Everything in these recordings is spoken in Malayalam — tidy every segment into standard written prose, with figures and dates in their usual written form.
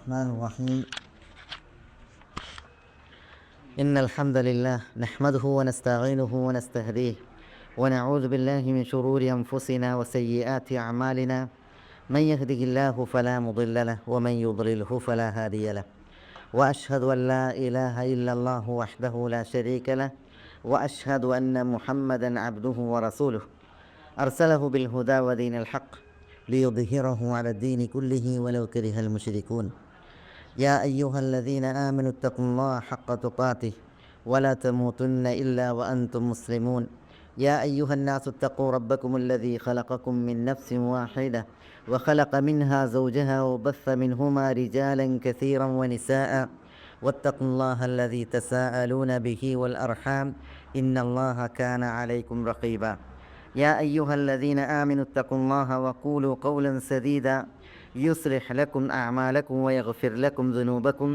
الرحمن الرحيم. إن الحمد لله نحمده ونستعينه ونستهديه ونعوذ بالله من شرور أنفسنا وسيئات أعمالنا. من يهده الله فلا مضل له ومن يضلله فلا هادي له. وأشهد أن لا إله إلا الله وحده لا شريك له وأشهد أن محمدا عبده ورسوله أرسله بالهدى ودين الحق ليظهره على الدين كله ولو كره المشركون. يا أيها الذين آمنوا اتقوا الله حق تقاته ولا تموتن إلا وأنتم مسلمون. يا أيها الناس اتقوا ربكم الذي خلقكم من نفس واحدة وخلق منها زوجها وبث منهما رجالا كثيرا ونساء واتقوا الله الذي تساءلون به والأرحام إن الله كان عليكم رقيبا. يا أيها الذين آمنوا اتقوا الله وقولوا قولا سديدا يصلح لكم أعمالكم ويغفر لكم ذنوبكم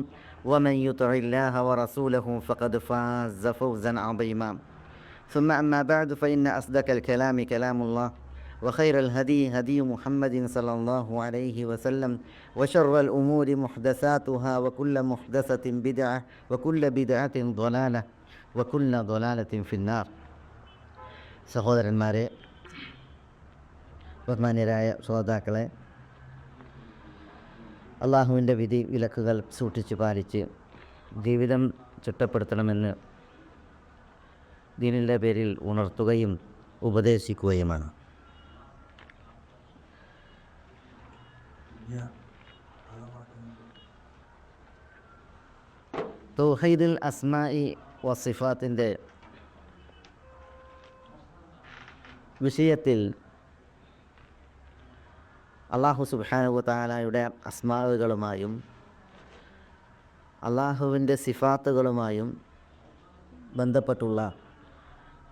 ومن يطع الله ورسوله فقد فاز فوزا عظيما. ثم أما بعد فإن أصدق الكلام كلام الله وخير الهدي هدي محمد صلى الله عليه وسلم وشر الأمور محدثاتها وكل محدثة بدعة وكل بدعة ضلالة وكل ضلالة في النار. സഹോദരന്മാരെ, ബഹുമാന്യരായ ശ്രോതാക്കളെ, അള്ളാഹുവിൻ്റെ വിധി വിലക്കുകൾ സൂക്ഷിച്ച് പാലിച്ച് ജീവിതം ചിട്ടപ്പെടുത്തണമെന്ന് ദീനിൻ്റെ പേരിൽ ഉണർത്തുകയും ഉപദേശിക്കുകയുമാണ്. തൗഹീദുൽ അസ്മാഇ വസിഫാത്തിൻ്റെ വിഷയത്തിൽ അള്ളാഹു സുബ്ഹാനഹു വ തആലയുടെ അസ്മാഉകളുമായും അള്ളാഹുവിൻ്റെ സിഫാത്തുകളുമായും ബന്ധപ്പെട്ടുള്ള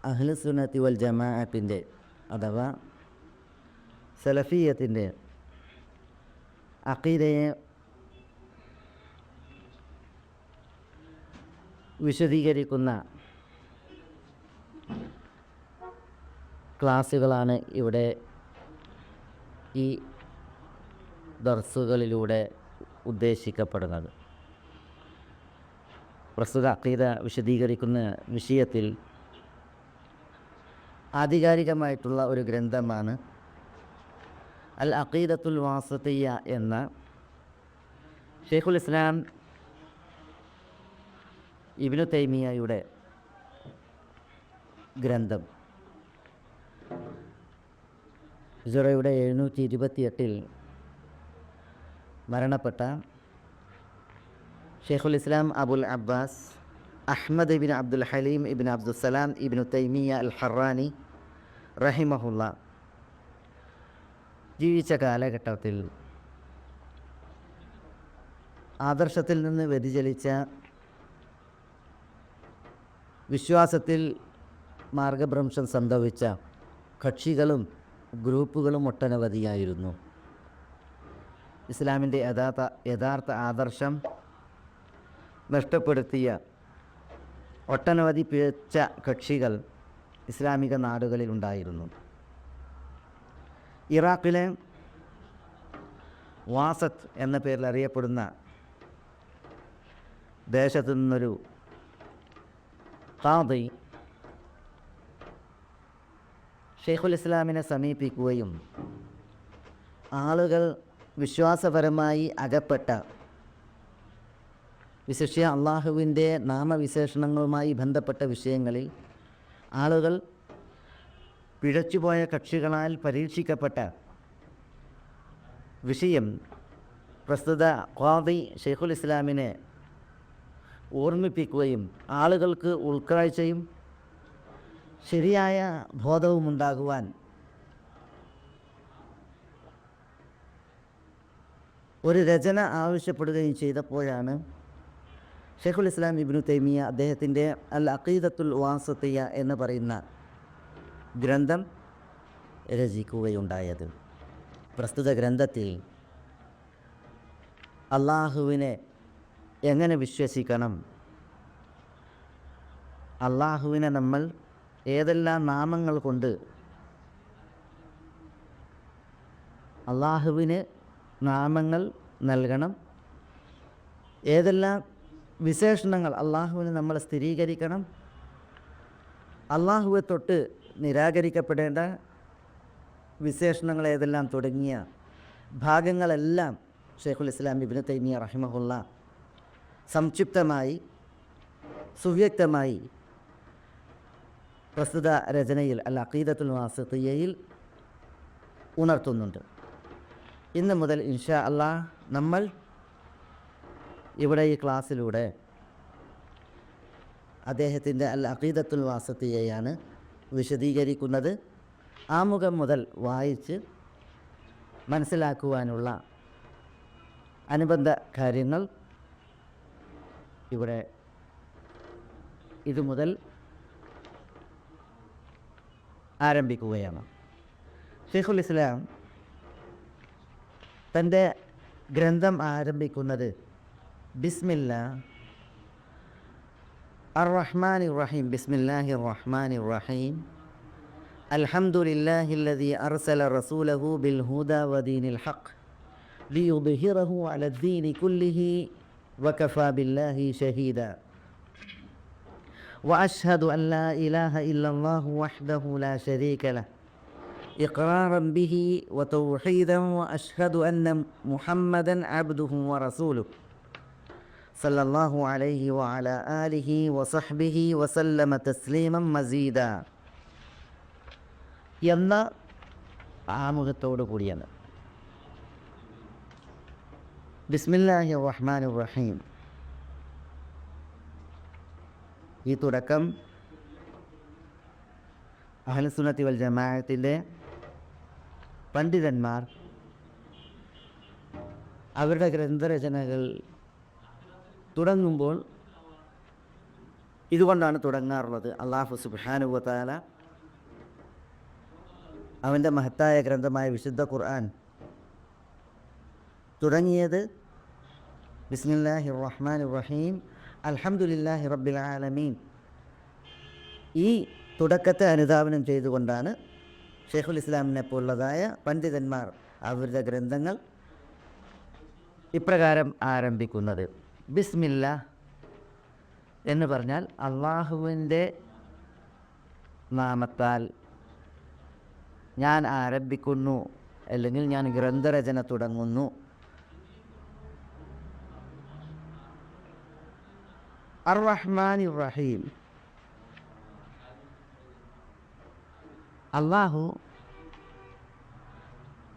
അഹ്ലുസുന്നത്തി വൽ ജമാഅത്തിൻ്റെ അഥവാ സലഫിയ്യത്തിൻ്റെ അഖീദയെ വിശദീകരിക്കുന്ന ക്ലാസ്സുകളാണ് ഇവിടെ ഈ ദർസുകളിലൂടെ ഉദ്ദേശിക്കപ്പെടുന്നത്. പ്രസ്തുത അഖീദ വിശദീകരിക്കുന്ന വിഷയത്തിൽ ആധികാരികമായിട്ടുള്ള ഒരു ഗ്രന്ഥമാണ് അൽ അഖീദത്തുൽ വാസിത്തിയ്യ എന്ന ഷെയ്ഖുൽ ഇസ്ലാം ഇബ്നു തൈമിയ്യയുടെ ഗ്രന്ഥം. ഹിജ്റയുടെ 728 മരണപ്പെട്ട ഷെയ്ഖുൽ ഇസ്ലാം അബുൽ അബ്ബാസ് അഹ്മദ് ഇബ്നു അബ്ദുൽ ഹലീം ഇബ്നു അബ്ദുസ്സലാം ഇബ്നു തൈമിയ്യ അൽ ഹറാനി റഹിമഹുല്ല ജീവിച്ച കാലഘട്ടത്തിൽ ആദർശത്തിൽ നിന്ന് വ്യതിചലിച്ച, വിശ്വാസത്തിൽ മാർഗഭ്രംശം സംഭവിച്ച കക്ഷികളും ഗ്രൂപ്പുകളും ഒട്ടനവധിയായിരുന്നു. ഇസ്ലാമിൻ്റെ യഥാർത്ഥ ആദർശം നഷ്ടപ്പെടുത്തിയ ഒട്ടനവധി പിഴച്ച കക്ഷികൾ ഇസ്ലാമിക നാടുകളിൽ ഉണ്ടായിരുന്നു. ഇറാഖിലെ വാസത്ത് എന്ന പേരിൽ അറിയപ്പെടുന്ന ദേശത്തു നിന്നൊരു ഖാദി ഷെയ്ഖുൽ ഇസ്ലാമിനെ സമീപിക്കുകയും ആളുകൾ വിശ്വാസപരമായി അകപ്പെട്ട, വിശിഷ്യ അള്ളാഹുവിൻ്റെ നാമവിശേഷണങ്ങളുമായി ബന്ധപ്പെട്ട വിഷയങ്ങളിൽ ആളുകൾ പിഴച്ചുപോയ കക്ഷികളാൽ പരീക്ഷിക്കപ്പെട്ട വിഷയം പ്രസ്തുത ഖാദി ഷെയ്ഖുൽ ഇസ്ലാമിനെ ഓർമ്മിപ്പിക്കുകയും ആളുകൾക്ക് ഉൾക്കാഴ്ചയും ശരിയായ ബോധവും ഉണ്ടാകുവാൻ ഒരു രചന ആവശ്യപ്പെടുകയും ചെയ്തപ്പോഴാണ് ഷെയ്ഖുൽ ഇസ്ലാം ഇബ്നു തൈമിയ്യ അദ്ദേഹത്തിൻ്റെ അൽ അഖീദത്തുൽ വാസിത്തിയ്യ എന്ന് പറയുന്ന ഗ്രന്ഥം രചിക്കുകയുണ്ടായത്. പ്രസ്തുത ഗ്രന്ഥത്തിൽ അള്ളാഹുവിനെ എങ്ങനെ വിശ്വസിക്കണം, അള്ളാഹുവിനെ നമ്മൾ ഏതെല്ലാം നാമങ്ങൾ കൊണ്ട് അള്ളാഹുവിന് നാമങ്ങൾ നൽകണം, ഏതെല്ലാം വിശേഷണങ്ങൾ അള്ളാഹുവിന് നമ്മൾ സ്ഥിരീകരിക്കണം, അള്ളാഹുവെ തൊട്ട് നിരാകരിക്കപ്പെടേണ്ട വിശേഷണങ്ങൾ ഏതെല്ലാം തുടങ്ങിയ ഭാഗങ്ങളെല്ലാം ഷെയ്ഖുൽ ഇസ്ലാം ഇബ്നു തൈമിയ്യ റഹിമഹുള്ള സംക്ഷിപ്തമായി സുവ്യക്തമായി പ്രസ്തുത രചനയിൽ അൽ അഖീദത്തുൽ വാസിത്തിയ്യയിൽ ഉണർത്തുന്നുണ്ട്. ഇന്ന് മുതൽ ഇൻഷാ അല്ലാഹ് നമ്മൾ ഇവിടെ ഈ ക്ലാസ്സിലൂടെ അദ്ദേഹത്തിൻ്റെ അൽ അഖീദത്തുൽ വാസിത്തിയ്യയാണ് വിശദീകരിക്കുന്നത്. ആമുഖം മുതൽ വായിച്ച് മനസ്സിലാക്കുവാനുള്ള അനുബന്ധ കാര്യങ്ങൾ ഇവിടെ ഇതുമുതൽ ആരംഭിക്കുകയാണ്. ഷെയ്ഖുൽ ഇസ്ലാം തൻ്റെ ഗ്രന്ഥം ആരംഭിക്കുന്നത് ബിസ്മില്ലാ അർ-റഹ്മാനിർ റഹീം, ബിസ്മില്ലാഹിർ റഹ്മാനിർ റഹീം, അൽഹംദുലില്ലാഹില്ലദീ അർസല റസൂലഹു ബിൽ ഹുദാ വദീനിൽ ഹഖ് ലിയുദ്ഹിറഹു അലദ്ദീനി കുല്ലിഹി വകഫാ ബില്ലാഹി ഷഹീദാ وأشهد أن لا إله إلا الله وحده لا شريك له إقرارا به وتوحيدا وأشهد أن محمدا عبده ورسوله صلى الله عليه وعلى آله وصحبه وسلم تسليما مزيدا എന്ന ആമുഖത്തോടു കൂടിയാണ് ബിസ്മില്ലാഹിർ റഹ്മാനിർ റഹീം. ഈ തുടക്കം അഹ്ലുസുന്നത്തി വൽ ജമാഅത്തിൻ്റെ പണ്ഡിതന്മാർ അവരുടെ ഗ്രന്ഥരചനകൾ തുടങ്ങുമ്പോൾ ഇതുകൊണ്ടാണ് തുടങ്ങാറുള്ളത്. അല്ലാഹു സുബ്ഹാനഹു വ തആല അവൻ്റെ മഹത്തായ ഗ്രന്ഥമായ വിശുദ്ധ ഖുർആൻ തുടങ്ങിയത് ബിസ്മില്ലാഹിർ റഹ്മാനിർ റഹീം അൽഹംദുലില്ലാഹി റബ്ബിൽ ആലമീൻ ഈ തുടക്കത്തെ അനുധാവനം ചെയ്തുകൊണ്ടാണ് ഷെയ്ഖുൽ ഇസ്ലാമിനെ പോലുള്ളതായ പണ്ഡിതന്മാർ അവരുടെ ഗ്രന്ഥങ്ങൾ ഇപ്രകാരം ആരംഭിക്കുന്നത്. ബിസ്മില്ലാ എന്ന് പറഞ്ഞാൽ അള്ളാഹുവിൻ്റെ നാമത്താൽ ഞാൻ ആരംഭിക്കുന്നു, അല്ലെങ്കിൽ ഞാൻ ഗ്രന്ഥരചന തുടങ്ങുന്നു. അർ-റഹ്മാനിർ റഹീം, അള്ളാഹു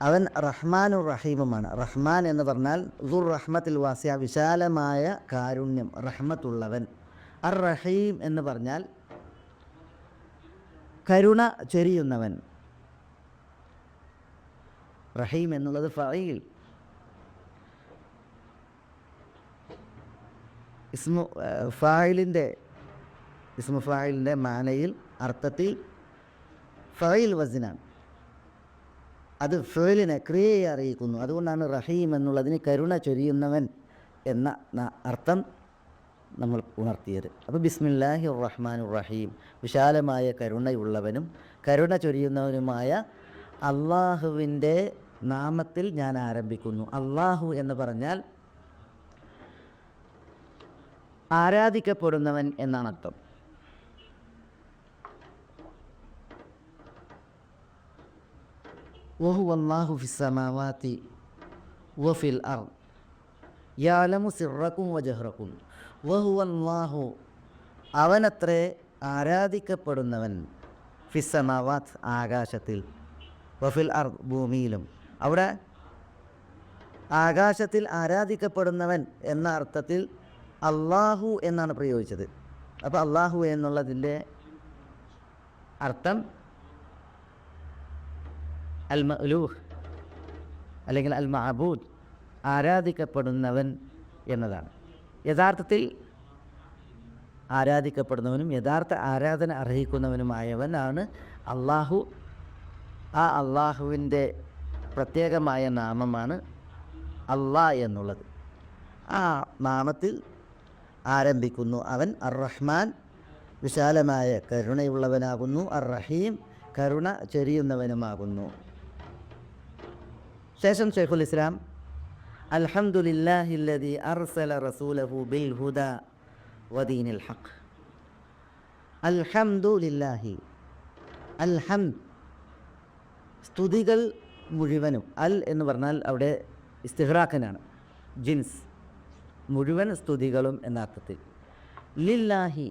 അവൻ റഹ്മാനുർ റഹീമുമാണ്. റഹ്മാൻ എന്ന് പറഞ്ഞാൽ ദുർ റഹ്മത്തിൽ വാസിയ, വിശാലമായ കാരുണ്യം, റഹ്മത്തുള്ളവൻ. അർ റഹീം എന്ന് പറഞ്ഞാൽ കരുണ ചൊരിയുന്നവൻ. റഹീം എന്നുള്ളത് ഫഈൽ, ഇസ്മു ഫായിലിൻ്റെ മാനയിൽ അർത്ഥത്തിൽ ഫഈൽ വസ്നാണ്. അത് ഫേലിനെ, ക്രിയയെ അറിയിക്കുന്നു. അതുകൊണ്ടാണ് റഹീം എന്നുള്ളതിന് കരുണ ചൊരിയുന്നവൻ എന്ന അർത്ഥം നമ്മൾ ഉണർത്തിയത്. അപ്പോൾ ബിസ്മില്ലാഹിർ റഹ്മാനിർ റഹീം, വിശാലമായ കരുണയുള്ളവനും കരുണ ചൊരിയുന്നവനുമായ അള്ളാഹുവിൻ്റെ നാമത്തിൽ ഞാൻ ആരംഭിക്കുന്നു. അള്ളാഹു എന്ന് പറഞ്ഞാൽ ആരാധിക്കപ്പെടുന്നവൻ എന്നാണ് അർത്ഥം. വഹുവല്ലാഹു ഫിസ്സമാവാതി വഫിൽ അർദ് യഅലമു സിർറക്കും വജഹ്റക്കും. വഹുവല്ലാഹു, അവനത്രേ ആരാധിക്കപ്പെടുന്നവൻ, ഫിസ്സമാവാത്ത് ആകാശത്തിൽ, വഫിൽ അർദ് ഭൂമിയിലും. അവിടെ ആകാശത്തിൽ ആരാധിക്കപ്പെടുന്നവൻ എന്ന അർത്ഥത്തിൽ അള്ളാഹു എന്നാണ് പ്രയോഗിച്ചത്. അപ്പോൾ അള്ളാഹു എന്നുള്ളതിൻ്റെ അർത്ഥം അൽ മഅ്ലൂഹ് അല്ലെങ്കിൽ അൽ മഅബൂദ്, ആരാധിക്കപ്പെടുന്നവൻ എന്നതാണ്. യഥാർത്ഥത്തിൽ ആരാധിക്കപ്പെടുന്നവനും യഥാർത്ഥ ആരാധന അർഹിക്കുന്നവനുമായവനാണ് അള്ളാഹു. ആ അള്ളാഹുവിൻ്റെ പ്രത്യേകമായ നാമമാണ് അള്ളാ എന്നുള്ളത്. ആ നാമത്തിൽ ആരംഭിക്കുന്നു. അവൻ അർ റഹ്മാൻ, വിശാലമായ കരുണയുള്ളവനാകുന്നു. അർ റഹീം, കരുണ ചൊരിയുന്നവനുമാകുന്നു. ശേഷം ഷെയ്ഖുൽ ഇസ്ലാം അൽഹംദുലില്ലാഹില്ലദീ അർസല റസൂലഹു ബിൽ ഹുദാ വദീനിൽ ഹഖ്. അൽഹംദുലില്ലാഹി, അൽഹംദ് സ്തുതികൾ മുഴുവനും. അൽ എന്ന് പറഞ്ഞാൽ അവിടെ ഇസ്തിഗ്റാഖനാണ്, ജിൻസ്, മുഴുവൻ സ്തുതികളും എന്ന അർത്ഥത്തിൽ. ലില്ലാഹി,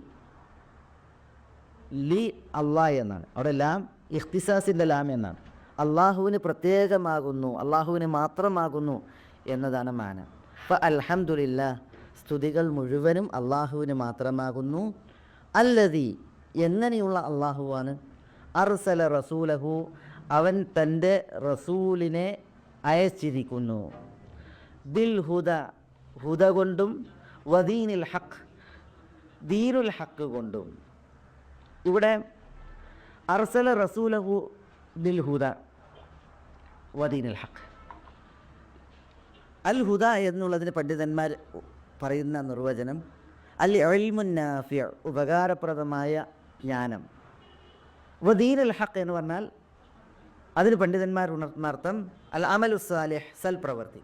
ലി അള്ളാഹ് എന്നാണ്, അവിടെ ലാം ഇഖ്തിസാസിൻ്റെ ലാം എന്നാണ്. അള്ളാഹുവിന് പ്രത്യേകമാകുന്നു, അള്ളാഹുവിന് മാത്രമാകുന്നു എന്നതാണ് മാന. ഫ അൽഹംദുലില്ലാഹ്, സ്തുതികൾ മുഴുവനും അള്ളാഹുവിന് മാത്രമാകുന്നു. അല്ലദീ, എങ്ങനെയുള്ള അള്ളാഹുവാണ്. അർസല റസൂലഹു, അവൻ തൻ്റെ റസൂലിനെ അയച്ചിരിക്കുന്നു. ബിൽ ഹുദ, ഹുദ കൊണ്ടും, വദീനിൽ ഹഖ്, ദീനുൽ ഹഖ് കൊണ്ടും. ഇവിടെ അർസല റസൂലഹു ബിൽ ഹുദ വദീനുൽ ഹഖ്. അൽ ഹുദ എന്നുള്ളതിന് പണ്ഡിതന്മാർ പറയുന്ന നിർവചനം അൽ ഇൽമുൻ നാഫിഅ, ഉപകാരപ്രദമായ ജ്ഞാനം. വദീനുൽ ഹഖ് എന്ന് പറഞ്ഞാൽ അതിന് പണ്ഡിതന്മാർ ഉണർത്തുന്ന അർത്ഥം അൽ അമലു സാലിഹ്, സൽപ്രവൃത്തി.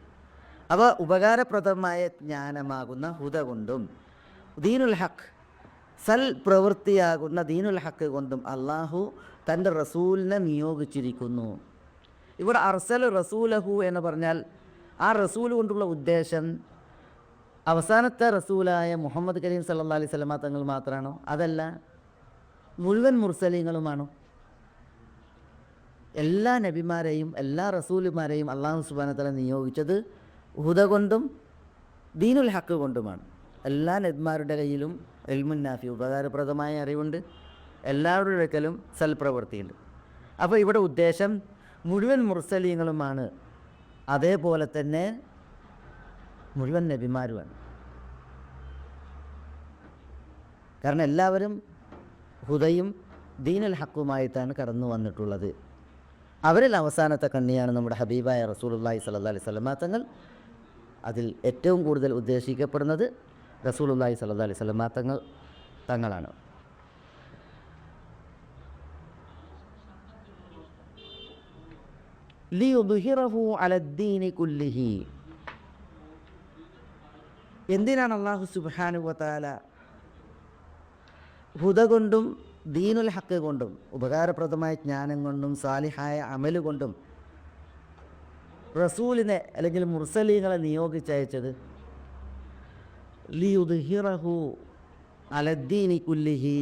അവ ഉപകാരപ്രദമായ ജ്ഞാനമാകുന്ന ഹുദ കൊണ്ടും, ദീനുൽ ഹഖ് സൽ പ്രവൃത്തിയാകുന്ന ദീനുൽ ഹഖ് കൊണ്ടും അള്ളാഹു തൻ്റെ റസൂലിനെ നിയോഗിച്ചിരിക്കുന്നു. ഇവിടെ അർസൽ റസൂലഹു എന്ന് പറഞ്ഞാൽ ആ റസൂൽ കൊണ്ടുള്ള ഉദ്ദേശം അവസാനത്തെ റസൂലായ മുഹമ്മദ് കരീം സല്ലല്ലാഹു അലൈഹി വസല്ലമ തങ്ങൾ മാത്രമാണോ? അതല്ല, മുഴുവൻ മുർസലീങ്ങളുമാണോ? എല്ലാ നബിമാരെയും എല്ലാ റസൂലുമാരെയും അള്ളാഹു സുബ്ഹാനഹു വ തആല നിയോഗിച്ചത് ഹുദ കൊണ്ടും ദീനുൽ ഹഖ് കൊണ്ടുമാണ്. എല്ലാ നബിമാരുടെ കയ്യിലും ഇൽമുൻ നാഫി, ഉപകാരപ്രദമായ അറിവുണ്ട്. എല്ലാവരുടെ അടുക്കലും സൽപ്രവൃത്തിയുണ്ട്. അപ്പോൾ ഇവിടെ ഉദ്ദേശം മുഴുവൻ മുർസലീങ്ങളുമാണ്, അതേപോലെ തന്നെ മുഴുവൻ നബിമാരുമാണ്. കാരണം എല്ലാവരും ഹുദയും ദീനുൽ ഹഖുമായിട്ടാണ് കടന്നു വന്നിട്ടുള്ളത്. അവരിൽ അവസാനത്തെ കണ്ണിയാണ് നമ്മുടെ ഹബീബായ റസൂലുള്ളാഹി സ്വല്ലല്ലാഹി അലൈഹി വസല്ലമ തങ്ങൾ. അതിൽ ഏറ്റവും കൂടുതൽ ഉദ്ദേശിക്കപ്പെടുന്നത് റസൂലുള്ളാഹി സ്വല്ലല്ലാഹി അലൈഹി വസല്ലമ തങ്ങളാണ്. ലിയുദ്ഹിറഹു അലദ്ദീനി കുല്ലിഹി, എന്തിനാണ് അല്ലാഹു സുബ്ഹാനഹു വ തആല ഹുദ കൊണ്ടും ദീനുൽ ഹഖ് കൊണ്ടും ഉപകാരപ്രദമായ ജ്ഞാനം കൊണ്ടും സാലിഹായ അമല് കൊണ്ടും റസൂലിനെ അല്ലെങ്കിൽ മുർസലീങ്ങളെ നിയോഗിച്ചയച്ചത്? ലിയുദ്ഹിറഹു അലദ്ദീനി കുല്ലിഹി.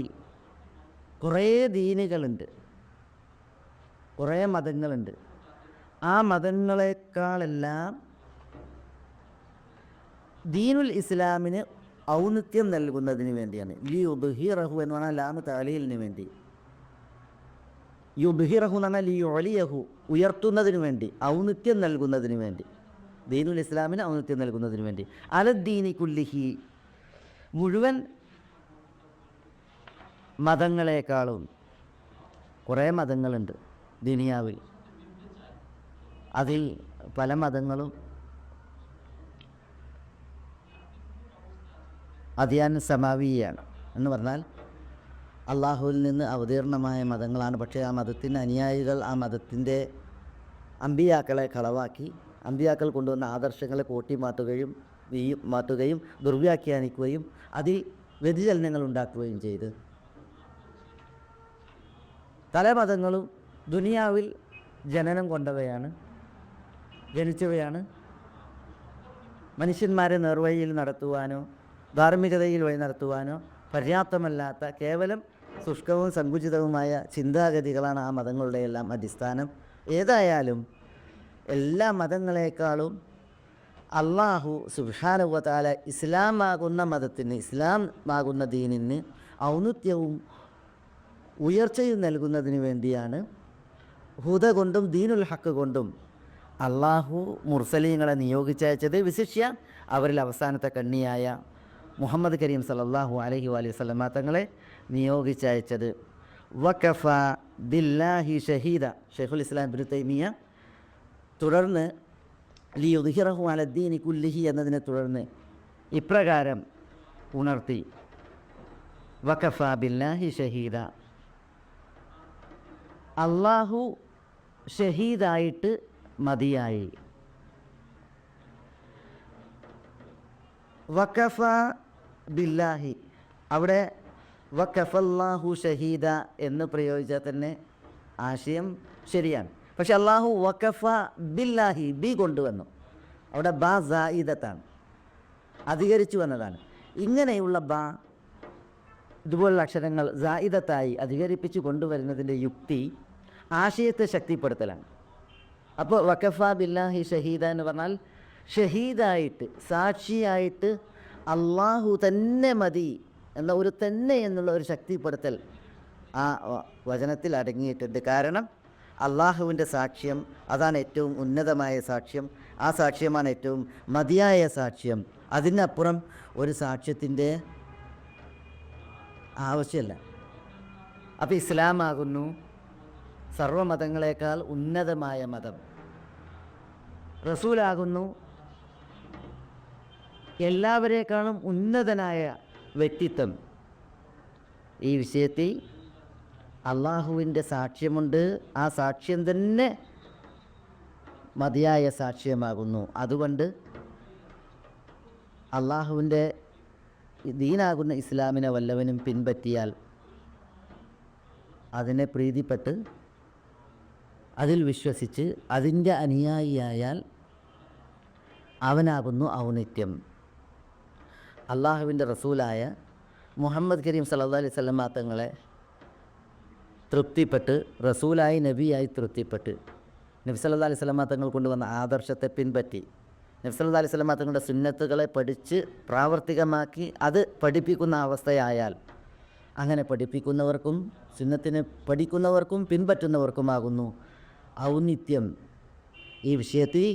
കുറേ ദീനുകളുണ്ട്, കുറേ മതങ്ങളുണ്ട്. ആ മതങ്ങളെക്കാളെല്ലാം ദീനുൽ ഇസ്ലാമിന് ഔന്നിത്യം നൽകുന്നതിന് വേണ്ടിയാണ്. ലിയുദ്ഹിറഹു എന്ന് പറഞ്ഞാൽ ലാമ് തഅലീലിന് വേണ്ടി, യുദ്ഹിറഹു എന്ന് പറഞ്ഞാൽ ലിയുഅലിയഹു, ഉയർത്തുന്നതിന് വേണ്ടി, ഔന്നിത്യം നൽകുന്നതിന് വേണ്ടി, ദീനുൽ ഇസ്ലാമിന് ഔന്നിത്യം നൽകുന്നതിന് വേണ്ടി. അലദ്ദീനി കുല്ലിഹി, മുഴുവൻ മതങ്ങളെക്കാളും. കുറേ മതങ്ങളുണ്ട് ദുനിയാവിൽ, അതിൽ പല മതങ്ങളും അദിയാൻ സമാവിയാണ് എന്ന് പറഞ്ഞാൽ അള്ളാഹുവിൽ നിന്ന് അവതീർണമായ മതങ്ങളാണ്. പക്ഷേ ആ മതത്തിൻ്റെ അനുയായികൾ ആ മതത്തിൻ്റെ അമ്പിയാക്കളെ കളവാക്കി, അമ്പിയാക്കൾ കൊണ്ടുവന്ന ആദർശങ്ങളെ മാറ്റുകയും ദുർവ്യാഖ്യാനിക്കുകയും അതിൽ വ്യതിചലനങ്ങൾ ഉണ്ടാക്കുകയും ചെയ്ത് പല മതങ്ങളും ദുനിയാവിൽ ജനനം കൊണ്ടവയാണ്, ജനിച്ചവയാണ്. മനുഷ്യന്മാരെ നേർവഴിയിൽ നടത്തുവാനോ ധാർമ്മികതയിൽ വഴി നടത്തുവാനോ പര്യാപ്തമല്ലാത്ത കേവലം ശുഷ്കവും സങ്കുചിതവുമായ ചിന്താഗതികളാണ് ആ മതങ്ങളുടെ എല്ലാം അടിസ്ഥാനം. ഏതായാലും എല്ലാ മതങ്ങളെക്കാളും അള്ളാഹു സുബ്ഹാനഹു വ തആല ഇസ്ലാമാകുന്ന മതത്തിന്, ഇസ്ലാമാകുന്ന ദീനിന് ഔന്നത്യവും ഉയർച്ചയും നൽകുന്നതിന് വേണ്ടിയാണ് ഹുദ കൊണ്ടും ദീനുൽ ഹഖ് കൊണ്ടും അള്ളാഹു മുർസലീങ്ങളെ നിയോഗിച്ചയച്ചത്. വിശിഷ്യ അവരിൽ അവസാനത്തെ കണ്ണിയായ മുഹമ്മദ് കരീം സല്ലല്ലാഹു അലൈഹി വസല്ലമ തങ്ങളെ നിയോഗിച്ചയച്ചത്. വഖഫ ബില്ലാഹി ഷഹീദ, ഷൈഖുൽ ഇസ്ലാം ഇബ്നു തൈമിയ തുടർന്ന് ലിയുദ്ഹിറഹു അലദ്ദീനി കുല്ലിഹി എന്നതിനെ തുടർന്ന് ഇപ്രകാരം ഉണർത്തി: വഖഫ ബില്ലാഹി ഷഹീദ, അള്ളാഹു ഷഹീദായിട്ട് മതിയായി. വഖഫ ബില്ലാഹി, അവിടെ വഖഫല്ലാഹു ഷഹീദ എന്ന് പ്രയോഗിച്ചാൽ തന്നെ ആശയം ശരിയാണ്. പക്ഷെ അള്ളാഹു വഖഫ ബില്ലാഹി ബി കൊണ്ടുവന്നു. അവിടെ ബ സായിദത്താണ്, അധികരിച്ചു വന്നതാണ്. ഇങ്ങനെയുള്ള ബ ഇതുപോലുള്ള അക്ഷരങ്ങൾ സായിദത്തായി അധികരിപ്പിച്ച് കൊണ്ടുവരുന്നതിൻ്റെ യുക്തി ആശയത്തെ ശക്തിപ്പെടുത്തലാണ്. അപ്പോൾ വഖഫ ബില്ലാഹി ഷഹീദ എന്ന് പറഞ്ഞാൽ ഷഹീദായിട്ട്, സാക്ഷിയായിട്ട് അള്ളാഹു തന്നെ മതി എന്ന ഒരു തന്നെ എന്നുള്ള ഒരു ശക്തിപ്പെടുത്തൽ ആ വചനത്തിൽ അടങ്ങിയിട്ടുണ്ട്. കാരണം അള്ളാഹുവിൻ്റെ സാക്ഷ്യം അതാണ് ഏറ്റവും ഉന്നതമായ സാക്ഷ്യം. ആ സാക്ഷ്യമാണ് ഏറ്റവും മതിയായ സാക്ഷ്യം. അതിനപ്പുറം ഒരു സാക്ഷ്യത്തിൻ്റെ ആവശ്യമില്ല. അപ്പോൾ ഇസ്ലാമാകുന്നു സർവ്വമതങ്ങളെക്കാൾ ഉന്നതമായ മതം. റസൂലാകുന്നു എല്ലാവരേക്കാളും ഉന്നതനായ വ്യക്തിത്വം. ഈ വിഷയത്തിൽ അള്ളാഹുവിൻ്റെ സാക്ഷ്യമുണ്ട്. ആ സാക്ഷ്യം തന്നെ മതിയായ സാക്ഷ്യമാകുന്നു. അതുകൊണ്ട് അള്ളാഹുവിൻ്റെ ദീനാകുന്ന ഇസ്ലാമിനെ വല്ലവനും പിൻപറ്റിയാൽ, അതിനെ പ്രീതിപ്പെട്ട് അതിൽ വിശ്വസിച്ച് അതിൻ്റെ അനുയായിയായാൽ അവനാകുന്നു ഔന്നിത്യം. അള്ളാഹുവിൻ്റെ റസൂലായ മുഹമ്മദ് കരീം സല്ലല്ലാഹു അലൈഹി വസല്ലം തങ്ങളെ തൃപ്തിപ്പെട്ട്, റസൂലായി നബിയായി തൃപ്തിപ്പെട്ട്, നബി സല്ലല്ലാഹു അലൈഹി വസല്ലം തങ്ങൾ കൊണ്ടുവന്ന ആദർശത്തെ പിൻപറ്റി, നബി സല്ലല്ലാഹു അലൈഹി വസല്ലം തങ്ങളുടെ സുന്നത്തുകളെ പഠിച്ച് പ്രാവർത്തികമാക്കി അത് പഠിപ്പിക്കുന്ന അവസ്ഥയായാൽ, അങ്ങനെ പഠിപ്പിക്കുന്നവർക്കും സുന്നത്തിനെ പഠിക്കുന്നവർക്കും പിൻപറ്റുന്നവർക്കുമാകുന്നു ഔന്നിത്യം. ഈ വിഷയത്തിൽ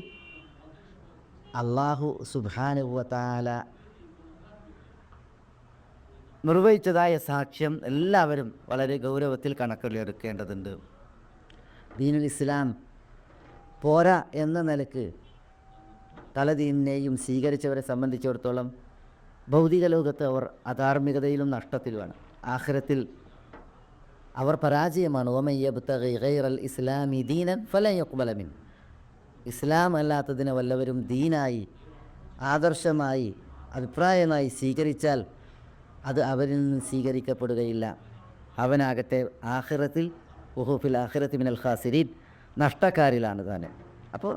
അല്ലാഹു സുബ്ഹാനഹു വ തആല നിർവഹിച്ചതായ സാക്ഷ്യം എല്ലാവരും വളരെ ഗൗരവത്തിൽ കണക്കിലെടുക്കേണ്ടതുണ്ട്. ദീനുൽ ഇസ്ലാം പോരാ എന്ന നിലക്ക് തലദീനിനെയും സ്വീകരിച്ചവരെ സംബന്ധിച്ചിടത്തോളം ഭൗതിക ലോകത്ത് അവർ അധാർമികതയിലും നഷ്ടത്തിലുമാണ്. ആഖിറത്തിൽ അവർ പരാജയമാണ്. വമൻ യബ്തഗി ഗൈറൽ ഇസ്ലാമി ദീനൻ ഫലൻ യുഖ്ബല മിൻ. ഇസ്ലാം അല്ലാത്തതിനെ വല്ലവരും ദീനായി, ആദർശമായി, അഭിപ്രായമായി സ്വീകരിച്ചാൽ അത് അവരിൽ നിന്ന് സ്വീകരിക്കപ്പെടുകയില്ല. അവനാകട്ടെ ആഖിറത്തിൽ വഹുഫിൽ ആഖിറത്തി മിനൽ ഖാസിരീൻ, നഷ്ടക്കാരിലാണ് താൻ. അപ്പോൾ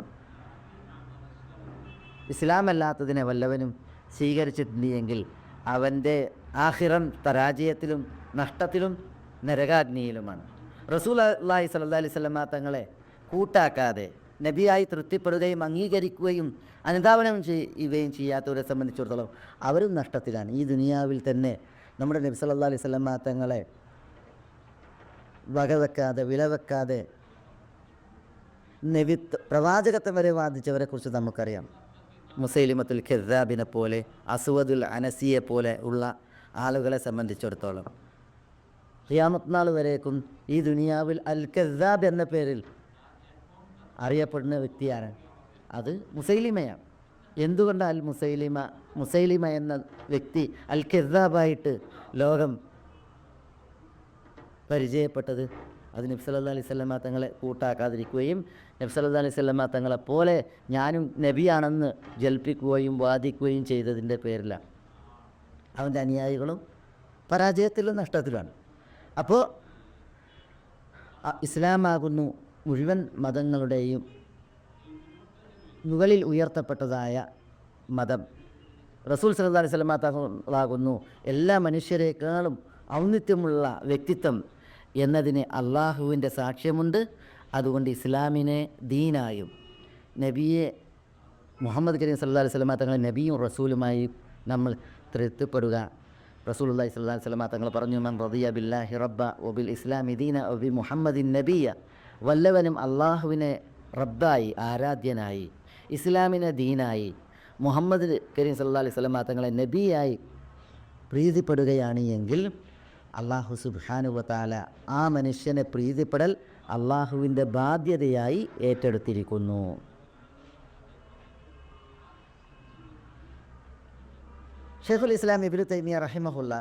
ഇസ്ലാം അല്ലാത്തതിനെ വല്ലവനും സ്വീകരിച്ചിട്ടുണ്ടെങ്കിൽ അവൻ്റെ ആഖിറം പരാജയത്തിലും നഷ്ടത്തിലും നരകാഗ്നിയിലുമാണ്. റസൂലുള്ളാഹി സ്വല്ലല്ലാഹു അലൈഹി വസല്ലം തങ്ങളെ കൂട്ടാക്കാതെ നബിയായി തൃപ്തിപ്പെടുകയും അംഗീകരിക്കുകയും അനുധാവനം ചെയ്യുകയും ചെയ്യാത്തവരെ സംബന്ധിച്ചിടത്തോളം അവരും നഷ്ടത്തിലാണ്. ഈ ദുനിയാവിൽ തന്നെ നമ്മുടെ നബി സല്ലല്ലാഹു അലൈഹി വസല്ലം തങ്ങളെ വകവെക്കാതെ, വിലവെക്കാതെ പ്രവാചകത്വം വരെ വാദിച്ചവരെക്കുറിച്ച് നമുക്കറിയാം. മുസൈലിമത്തുൽ കദ്ദാബിനെ പോലെ, അസ്വദുൽ അനസിയെ പോലെ ഉള്ള ആളുകളെ സംബന്ധിച്ചിടത്തോളം ഖിയാമത്ത് നാൾ വരേക്കും ഈ ദുനിയാവിൽ അൽ കദ്ദാബ് എന്ന പേരിൽ അറിയപ്പെടുന്ന വ്യക്തിയാണ്. അത് മുസൈലിമയാണ്. എന്തുകൊണ്ടാണ് മുസൈലിമ എന്ന വ്യക്തി അൽ കദ്ദാബായിട്ട് ലോകം പരിചയപ്പെട്ടത്? അത് നബി സല്ലല്ലാഹു അലൈഹി വസല്ലം തങ്ങളെ കൂട്ടാക്കാതിരിക്കുകയും നബി സല്ലല്ലാഹു അലൈഹി വസല്ലം തങ്ങളെ പോലെ ഞാനും നബിയാണെന്ന് ജൽപ്പിക്കുകയും വാദിക്കുകയും ചെയ്തതിൻ്റെ പേരിലാണ്. അവൻ്റെ അനുയായികളും പരാജയത്തിലും നഷ്ടത്തിലുമാണ്. അപ്പോൾ ഇസ്ലാമാകുന്നു മുഴുവൻ മതങ്ങളുടെയും മുകളിൽ ഉയർത്തപ്പെട്ടതായ മതം. റസൂൽ സല്ലല്ലാഹു അലൈഹി വസല്ലം തങ്ങളാകുന്നു എല്ലാ മനുഷ്യരെക്കാളും ഔന്നിത്യമുള്ള വ്യക്തിത്വം എന്നതിന് അള്ളാഹുവിൻ്റെ സാക്ഷ്യമുണ്ട്. അതുകൊണ്ട് ഇസ്ലാമിനെ ദീനായും നബിയെ മുഹമ്മദ് കരീം സല്ലല്ലാഹു അലൈഹി വസല്ലം തങ്ങളെ നബിയും റസൂലുമായി നമ്മൾ തൃപ്തിപ്പെടുക. റസൂലുള്ളാഹി സ്വല്ലല്ലാഹു അലൈഹി വസല്ലം തങ്ങൾ പറഞ്ഞു, മൻ റദിയ ബില്ലാഹി റബ്ബ വബിൽ ഇസ്ലാമി ദീന വബി മുഹമ്മദിൻ നബിയ. വല്ലവനും അള്ളാഹുവിനെ റബ്ബായി, ആരാധ്യനായി, ഇസ്ലാമിനെ ദീനായി, മുഹമ്മദ് കരീം സല്ലല്ലാഹു അലൈഹി വസല്ലം തങ്ങളെ നബിയായി പ്രീതിപ്പെടുകയാണ് എങ്കിൽ അള്ളാഹു സുബ്ഹാനഹു വ തആല ആ മനുഷ്യനെ പ്രീതിപ്പെടൽ അള്ളാഹുവിൻ്റെ ബാധ്യതയായി ഏറ്റെടുത്തിരിക്കുന്നു. ഷെയ്ഖുൽ ഇസ്ലാം ഇബ്നു തൈമിയ്യ റഹിമഹുല്ല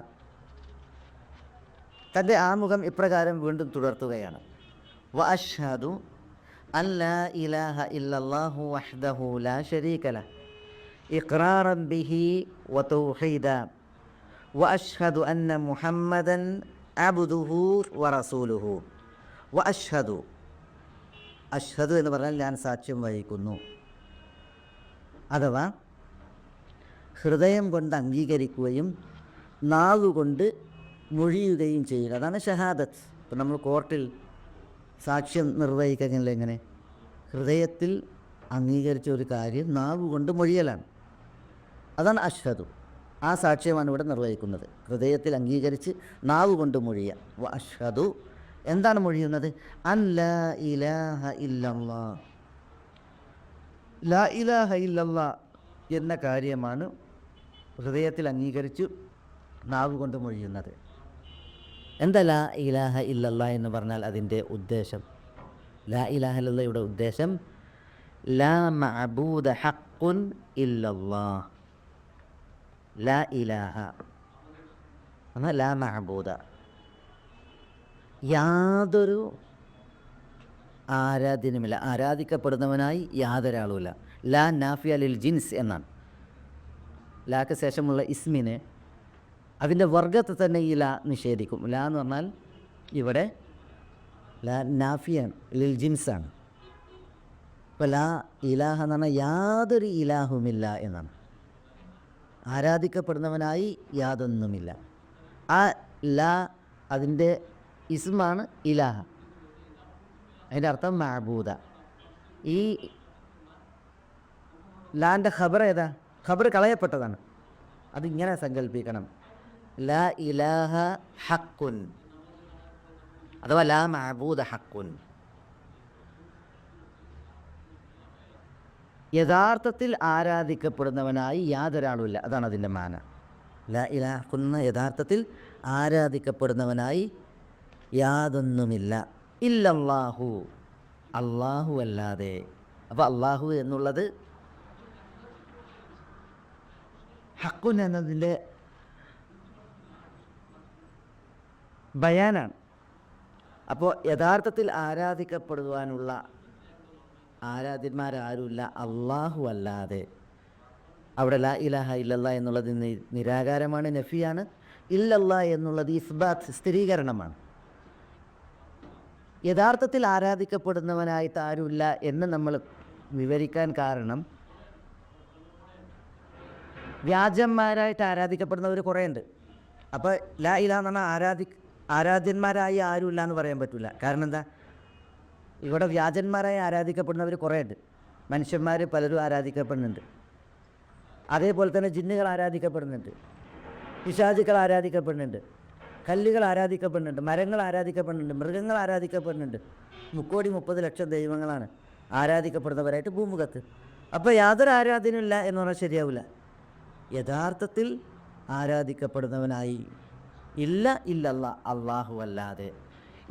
തൻ്റെ ആമുഖം ഇപ്രകാരം വീണ്ടും തുടർത്തുകയാണ്. വഅശ്ഹദു അൻ ലാ ഇലാഹ ഇല്ലല്ലാഹു വഹ്ദഹു ലാ ശരീക ലഹ്. ഇഖ്റാറൻ ബിഹി വതൗഹീദ വഅശ്ഹദു അന്ന മുഹമ്മദൻ അബ്ദുഹു വറസൂലുഹു. വഅശ്ഹദു, അശ്ഹദു എന്ന് പറഞ്ഞാൽ ഞാൻ സാക്ഷ്യം വഹിക്കുന്നു, അഥവാ ഹൃദയം കൊണ്ട് അംഗീകരിക്കുകയും നാവുകൊണ്ട് മൊഴിയുകയും ചെയ്യുക. അതാണ് ഷഹാദത്ത്. ഇപ്പം നമ്മൾ കോർട്ടിൽ സാക്ഷ്യം നിർവഹിക്കുന്നില്ല, എങ്ങനെ? ഹൃദയത്തിൽ അംഗീകരിച്ച ഒരു കാര്യം നാവ് കൊണ്ട് മൊഴിയലാണ്. അതാണ് അഷ്ഹദു. ആ സാക്ഷ്യമാണ് ഇവിടെ നിർവഹിക്കുന്നത്. ഹൃദയത്തിൽ അംഗീകരിച്ച് നാവ് കൊണ്ട് മൊഴിയുക. വ അഷ്ഹദു, എന്താണ് മൊഴിയുന്നത്? അൻ ലാ ഇലാഹ ഇല്ലല്ലാ, ലാ ഇലാഹ ഇല്ലല്ലാ എന്ന കാര്യമാണ് ഹൃദയത്തിൽ അംഗീകരിച്ച് നാവ് കൊണ്ട് മൊഴിയുന്നത്. എന്താ ലാ ഇലാഹ ഇല്ലല്ലാ എന്ന് പറഞ്ഞാൽ അതിൻ്റെ ഉദ്ദേശം? ലാ ഇലാഹ ഇല്ലല്ലയുടെ ഉദ്ദേശം ലാ മഅബൂദ ഹഖ്ഖുൻ ഇല്ലല്ലാ. ലാ ഇലാഹ എന്നാൽ ലാ മഅബൂദ, യാതൊരു ആരാധ്യനുമില്ല, ആരാധിക്കപ്പെടുന്നവനായി യാതൊരാളുമില്ല. ലാ നാഫിയ ലിൽ ജിൻസ് എന്നാണ്. ലാക്ക് ശേഷമുള്ള ഇസ്മിന് അതിൻ്റെ വർഗത്തെ തന്നെ ഈ ലാ നിഷേധിക്കും. ലാ എന്ന് പറഞ്ഞാൽ ഇവിടെ ലാ നാഫിയ ലിൽ ജിൻസാണ്. ഇപ്പോൾ ലാ ഇലാഹ എന്ന് പറഞ്ഞാൽ യാതൊരു ഇലാഹുമില്ല എന്നാണ്. ആരാധിക്കപ്പെടുന്നവനായി യാതൊന്നുമില്ല. ആ ലാ അതിൻ്റെ ഇസ്മാണ് ഇലാഹ. അതിൻ്റെ അർത്ഥം മഅബൂദ. ഈ ലാൻ്റെ ഖബർ ഏതാ? ഖബർ കളയപ്പെട്ടതാണ്. അതിങ്ങനെ സങ്കല്പിക്കണം, ലാ ഇലാഹ ഹഖ്ഖുൻ അഥവാ ലാ മഅബൂദ ഹഖ്ഖുൻ. യഥാർത്ഥത്തിൽ ആരാധിക്കപ്പെടുന്നവനായി യാതൊരാളുമില്ല, അതാണ് അതിൻ്റെ മാന. ലാ ഇലാഹ ഹഖ്ഖുൻ, യഥാർത്ഥത്തിൽ ആരാധിക്കപ്പെടുന്നവനായി യാതൊന്നുമില്ല. ഇല്ലല്ലാഹു, അല്ലാഹു അല്ലാതെ. അപ്പോൾ അല്ലാഹു എന്നുള്ളത് ഹഖ്ഖുൻ എന്നതിൻ്റെ ബയാനാണ്. അപ്പോൾ യഥാർത്ഥത്തിൽ ആരാധിക്കപ്പെടുവാനുള്ള ആരാധ്യന്മാരാരുമില്ല അല്ലാഹു അല്ലാതെ. അവിടെ ലാ ഇലാഹ ഇല്ലല്ലാ എന്നുള്ളത് നിരാകാരമാണ്, നഫിയാണ്. ഇല്ലല്ലാ എന്നുള്ളത് ഇസ്ബാത്ത്, സ്ഥിരീകരണമാണ്. യഥാർത്ഥത്തിൽ ആരാധിക്കപ്പെടുന്നവനായിട്ട് ആരുമില്ല എന്ന് നമ്മൾ വിവരിക്കാൻ കാരണം വ്യാജന്മാരായിട്ട് ആരാധിക്കപ്പെടുന്നവർ കുറേ ഉണ്ട്. അപ്പോൾ ലാ ഇലാഹ എന്ന് പറഞ്ഞാൽ ആരാധ്യന്മാരായി ആരുമില്ല എന്ന് പറയാൻ പറ്റില്ല. കാരണം എന്താ? ഇവിടെ വ്യാജന്മാരായി ആരാധിക്കപ്പെടുന്നവർ കുറേ ഉണ്ട്. മനുഷ്യന്മാർ പലരും ആരാധിക്കപ്പെടുന്നുണ്ട്. അതേപോലെ തന്നെ ജിന്നുകൾ ആരാധിക്കപ്പെടുന്നുണ്ട്, പിശാചുക്കൾ ആരാധിക്കപ്പെടുന്നുണ്ട്, കല്ലുകൾ ആരാധിക്കപ്പെടുന്നുണ്ട്, മരങ്ങൾ ആരാധിക്കപ്പെടുന്നുണ്ട്, മൃഗങ്ങൾ ആരാധിക്കപ്പെടുന്നുണ്ട്. 3,30,00,000 ദൈവങ്ങളാണ് ആരാധിക്കപ്പെടുന്നവരായിട്ട് ഭൂമുഖത്ത്. അപ്പോൾ യാതൊരു ആരാധനയില്ല എന്ന് പറഞ്ഞാൽ ശരിയാവില്ല. യഥാർത്ഥത്തിൽ ആരാധിക്കപ്പെടുന്നവനായി ഇല്ലല്ലാ, അല്ലാഹു അല്ലാതെ.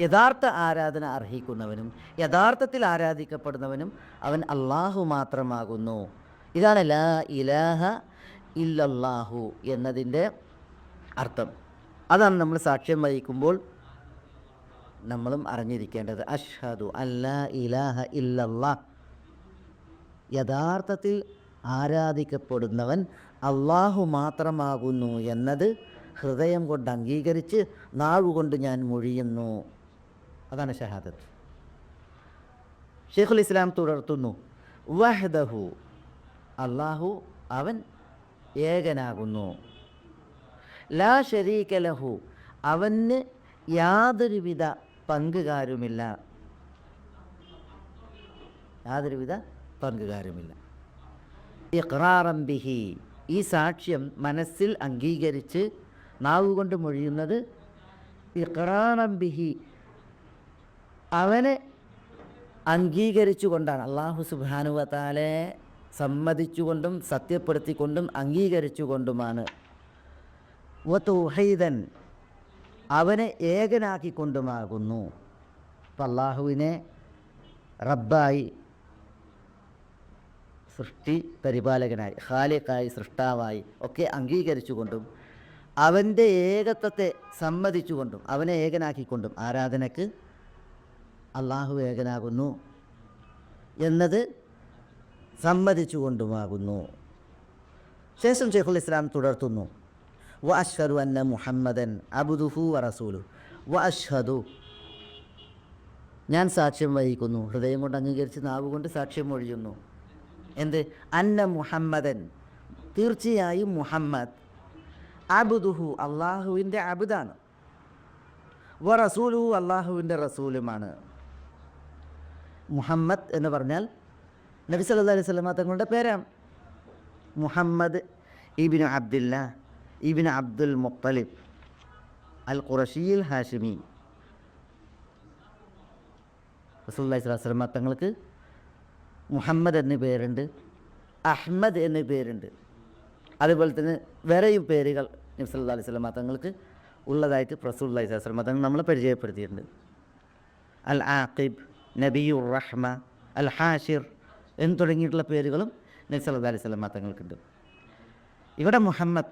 യഥാർത്ഥ ആരാധന അർഹിക്കുന്നവനും യഥാർത്ഥത്തിൽ ആരാധിക്കപ്പെടുന്നവനും അവൻ അല്ലാഹു മാത്രമാകുന്നു. ഇതാണ് ലാ ഇലാഹ ഇല്ലല്ലാഹു എന്നതിൻ്റെ അർത്ഥം. അതാണ് നമ്മൾ സാക്ഷ്യം വഹിക്കുമ്പോൾ നമ്മളും അറിഞ്ഞിരിക്കേണ്ടത്. അഷ്ഹദു അല്ലാ ഇലാഹ ഇല്ലല്ലാ, യഥാർത്ഥത്തിൽ ആരാധിക്കപ്പെടുന്നവൻ അല്ലാഹു മാത്രമാകുന്നു എന്നത് ഹൃദയം കൊണ്ട് അംഗീകരിച്ച് നാവുകൊണ്ട് ഞാൻ മൊഴിയുന്നു. അതാണ് ഷഹാദത്ത്. ഷെയ്ഖുൽ ഇസ്ലാം തുടർത്തുന്നു, വഹ്ദഹു, അല്ലാഹു അവൻ ഏകനാകുന്നു, ലാ ശരീക ലഹു, അവന് യാതൊരുവിധ പങ്കുകാരുമില്ല, യാതൊരുവിധ പങ്കുകാരുമില്ല. ഇഖ്റാറൻ ബിഹി, ഈ സാക്ഷ്യം മനസ്സിൽ അംഗീകരിച്ച് നാവുകൊണ്ട് മൊഴിയുന്നത് ഇഖ്റാറൻ ബിഹി, അവനെ അംഗീകരിച്ചുകൊണ്ടാണ്. അല്ലാഹു സുബ്ഹാനഹു വ തആലയെ സമ്മതിച്ചുകൊണ്ടും സത്യപ്പെടുത്തിക്കൊണ്ടും അംഗീകരിച്ചുകൊണ്ടുമാണ്. വതൗഹീദൻ, അവനെ ഏകനാക്കിക്കൊണ്ടുമാകുന്നു. അപ്പം അല്ലാഹുവിനെ റബ്ബായി, സൃഷ്ടി പരിപാലകനായി, ഖാലിഖായി, സൃഷ്ടാവായി ഒക്കെ അംഗീകരിച്ചുകൊണ്ടും അവൻ്റെ ഏകത്വത്തെ സമ്മതിച്ചുകൊണ്ടും അവനെ ഏകനാക്കിക്കൊണ്ടും ആരാധനയ്ക്ക് അല്ലാഹു ഏകനാകുന്നു എന്നത് സമ്മതിച്ചുകൊണ്ടുമാകുന്നു. ശേഷം ഷെയ്ഖുൽ ഇസ്ലാം തുടർത്തുന്നു, വ അഷ്ഹദു അന്ന മുഹമ്മദൻ അബ്ദുഹു വ റസൂലുഹു. വ അഷ്ഹദു, ഞാൻ സാക്ഷ്യം വഹിക്കുന്നു, ഹൃദയം കൊണ്ട് അംഗീകരിച്ച് നാവ് കൊണ്ട് സാക്ഷ്യം ഒഴിയുന്നു. എന്ത്? അന്ന മുഹമ്മദൻ, തീർച്ചയായും മുഹമ്മദ്, അബ്ദുഹു, അള്ളാഹുവിൻ്റെ അബ്ദാണ്, വ റസൂലുഹു, അള്ളാഹുവിൻ്റെ റസൂലുമാണ്. മുഹമ്മദ് എന്ന് പറഞ്ഞാൽ നബി സല്ലല്ലാഹു അലൈഹി വസല്ലമ തങ്ങളുടെ പേരാണ്. മുഹമ്മദ് ഇബ്നു അബ്ദില്ല ഇബ്നു അബ്ദുൽ മുത്തലിബ് അൽ ഖുറശിയിൽ ഹാഷിമി. റസൂലുള്ളാഹി സ്വല്ലല്ലാഹു അലൈഹി വസല്ലമ തങ്ങൾക്ക് മുഹമ്മദ് എന്ന പേരുണ്ട്, അഹ്മദ് എന്ന പേരുണ്ട്. അതുപോലെ തന്നെ വേറെയും പേരുകൾ നബി സല്ലല്ലാഹു അലൈഹി വസല്ലമ തങ്ങൾക്ക് ഉള്ളതായിട്ട് റസൂലുള്ളാഹി സ്വല്ലല്ലാഹു അലൈഹി വസല്ലമ തങ്ങൾ നമ്മളെ പരിചയപ്പെടുത്തിയിട്ടുണ്ട്. അൽ ആഖിബ്, നബിയുർ റഹ്മ, അൽ ഹാഷിർ എന്ന് തുടങ്ങിയിട്ടുള്ള പേരുകളും നബി സല്ലല്ലാഹു അലൈഹി വസല്ലമ തങ്ങൾക്കുണ്ട്. ഇവിടെ മുഹമ്മദ്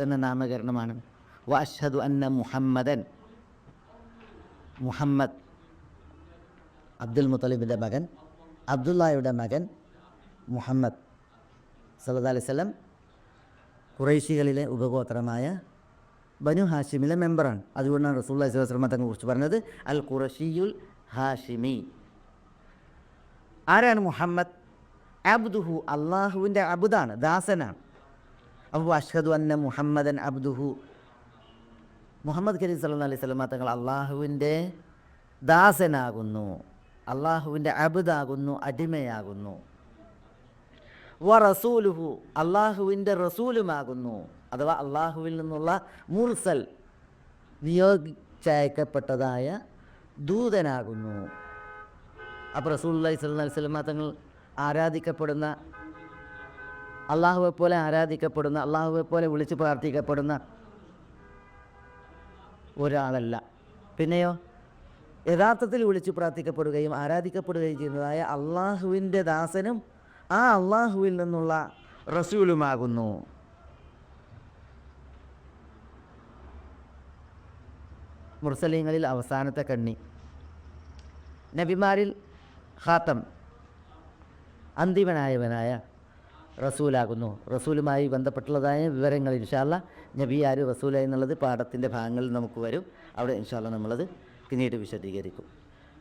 എന്ന നാമകരണമാണ്. വ അഷ്ഹദു അന്ന മുഹമ്മദൻ, മുഹമ്മദ് അബ്ദുൽ മുത്തലിബിൻ്റെ മകൻ, അബ്ദുല്ലായുടെ മകൻ മുഹമ്മദ് സല്ലല്ലാഹു അലൈഹി വസല്ലം ഖുറൈശികളിലെ ഉപഗോത്രമായ ബനു ഹാഷിമിലെ മെമ്പറാണ്. അതുകൊണ്ടാണ് റസൂലുള്ളാഹി സ്വല്ലല്ലാഹു അലൈഹി വസല്ലം തങ്ങളെ കുറിച്ച് പറഞ്ഞത് അൽ ഖുറശിയുൽ ഹാഷിമി. ആരാണ് മുഹമ്മദ്? അബ്ദുഹു, അള്ളാഹുവിൻ്റെ അബ്ദാണ്, ദാസനാണ്. അപ്പോൾ അഷ്ഹദു അന്ന മുഹമ്മദൻ അബ്ദുഹു, മുഹമ്മദ് കരീം സല്ലല്ലാഹു അലൈഹി വസല്ലം തങ്ങൾ അള്ളാഹുവിൻ്റെ ദാസനാകുന്നു, അള്ളാഹുവിൻ്റെ അബ്ദാകുന്നു, അടിമയാകുന്നു. വ റസൂലുഹു, അള്ളാഹുവിൻ്റെ റസൂലുമാകുന്നു, അഥവാ അള്ളാഹുവിൽ നിന്നുള്ള മുർസൽ, നിയോഗിച്ചയക്കപ്പെട്ടതായ ദൂതനാകുന്നു. അപ്പോൾ റസൂലുള്ളാഹി സ്വല്ലല്ലാഹു അലൈഹി വസല്ലം തങ്ങൾ ആരാധിക്കപ്പെടുന്ന, അള്ളാഹുവെപ്പോലെ ആരാധിക്കപ്പെടുന്ന, അള്ളാഹുവെപ്പോലെ വിളിച്ച് പ്രാർത്ഥിക്കപ്പെടുന്ന ഒരാളല്ല. പിന്നെയോ യഥാർത്ഥത്തിൽ വിളിച്ച് പ്രാർത്ഥിക്കപ്പെടുകയും ആരാധിക്കപ്പെടുകയും ചെയ്യുന്നതായ അള്ളാഹുവിൻ്റെ ദാസനും ആ അള്ളാഹുവിൽ നിന്നുള്ള റസൂലുമാകുന്നു. മുർസലീങ്ങളിൽ അവസാനത്തെ കണ്ണി, നബിമാരിൽ ഖാത്തം, അന്തിമനായവനായ റസൂലാകുന്നു. റസൂലുമായി ബന്ധപ്പെട്ടുള്ളതായ വിവരങ്ങൾ ഇൻഷാ അല്ലാഹ് നബി ആര്, റസൂല എന്നുള്ളത് പാഠത്തിൻ്റെ ഭാഗങ്ങളിൽ നമുക്ക് വരും. അവിടെ ഇൻഷാ അല്ലാഹ് നമ്മളത് പിന്നീട് വിശദീകരിക്കും.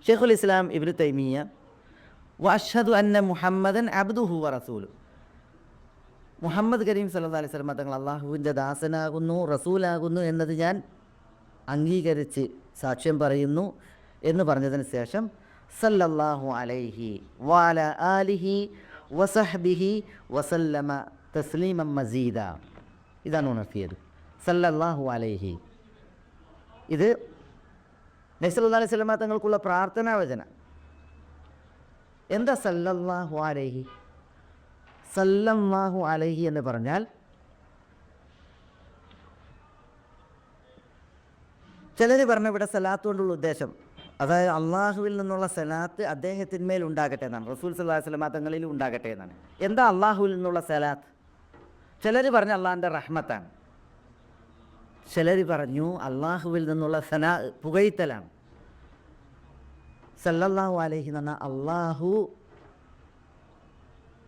ഷെയ്ഖുൽ ഇസ്ലാം ഇബ്നു തൈമിയ്യ വ അഷ്ഹദു അന്ന മുഹമ്മദൻ അബ്ദുഹു വ റസൂലുഹു, മുഹമ്മദ് കരീം സല്ലല്ലാഹു അലൈഹി വസല്ലം തങ്ങൾ അള്ളാഹുവിൻ്റെ ദാസനാകുന്നു, റസൂലാകുന്നു എന്നത് ഞാൻ അംഗീകരിച്ച് സാക്ഷ്യം പറയുന്നു എന്ന് പറഞ്ഞതിന് ശേഷം സല്ലല്ലാഹു അലൈഹി വഅല ആലിഹി വസഹ്ബിഹി വസല്ലമ തസ്ലീമൻ മസീദ, ഇതാണ് ഉണർത്തിയത്. സല്ലല്ലാഹു അലൈഹി, ഇത് നബി സല്ലല്ലാഹു അലൈഹി വസല്ലം തങ്ങൾക്കുള്ള പ്രാർത്ഥനാ വചന. എന്താ സല്ലല്ലാഹു അലൈഹി? സല്ലല്ലാഹു അലൈഹി എന്ന് പറഞ്ഞാൽ ചിലർ പറഞ്ഞ ഇവിടെ സലാത്ത് കൊണ്ടുള്ള ഉദ്ദേശം, അതായത് അള്ളാഹുവിൽ നിന്നുള്ള സലാത്ത് അദ്ദേഹത്തിന്മേൽ ഉണ്ടാകട്ടെ എന്നാണ്, റസൂൽ സല്ലല്ലാഹു അലൈഹി വസല്ലം തങ്ങളിൽ ഉണ്ടാകട്ടെ എന്നാണ്. എന്താ അള്ളാഹുവിൽ നിന്നുള്ള സലാത്ത്? ചിലർ പറഞ്ഞ അള്ളാഹിൻ്റെ റഹ്മത്താണ്, ചിലർ പറഞ്ഞു അള്ളാഹുവിൽ നിന്നുള്ള സനാ, പുകഴ്ത്തലാണ്. സല്ലല്ലാഹു അലൈഹി എന്ന് പറഞ്ഞാൽ അള്ളാഹു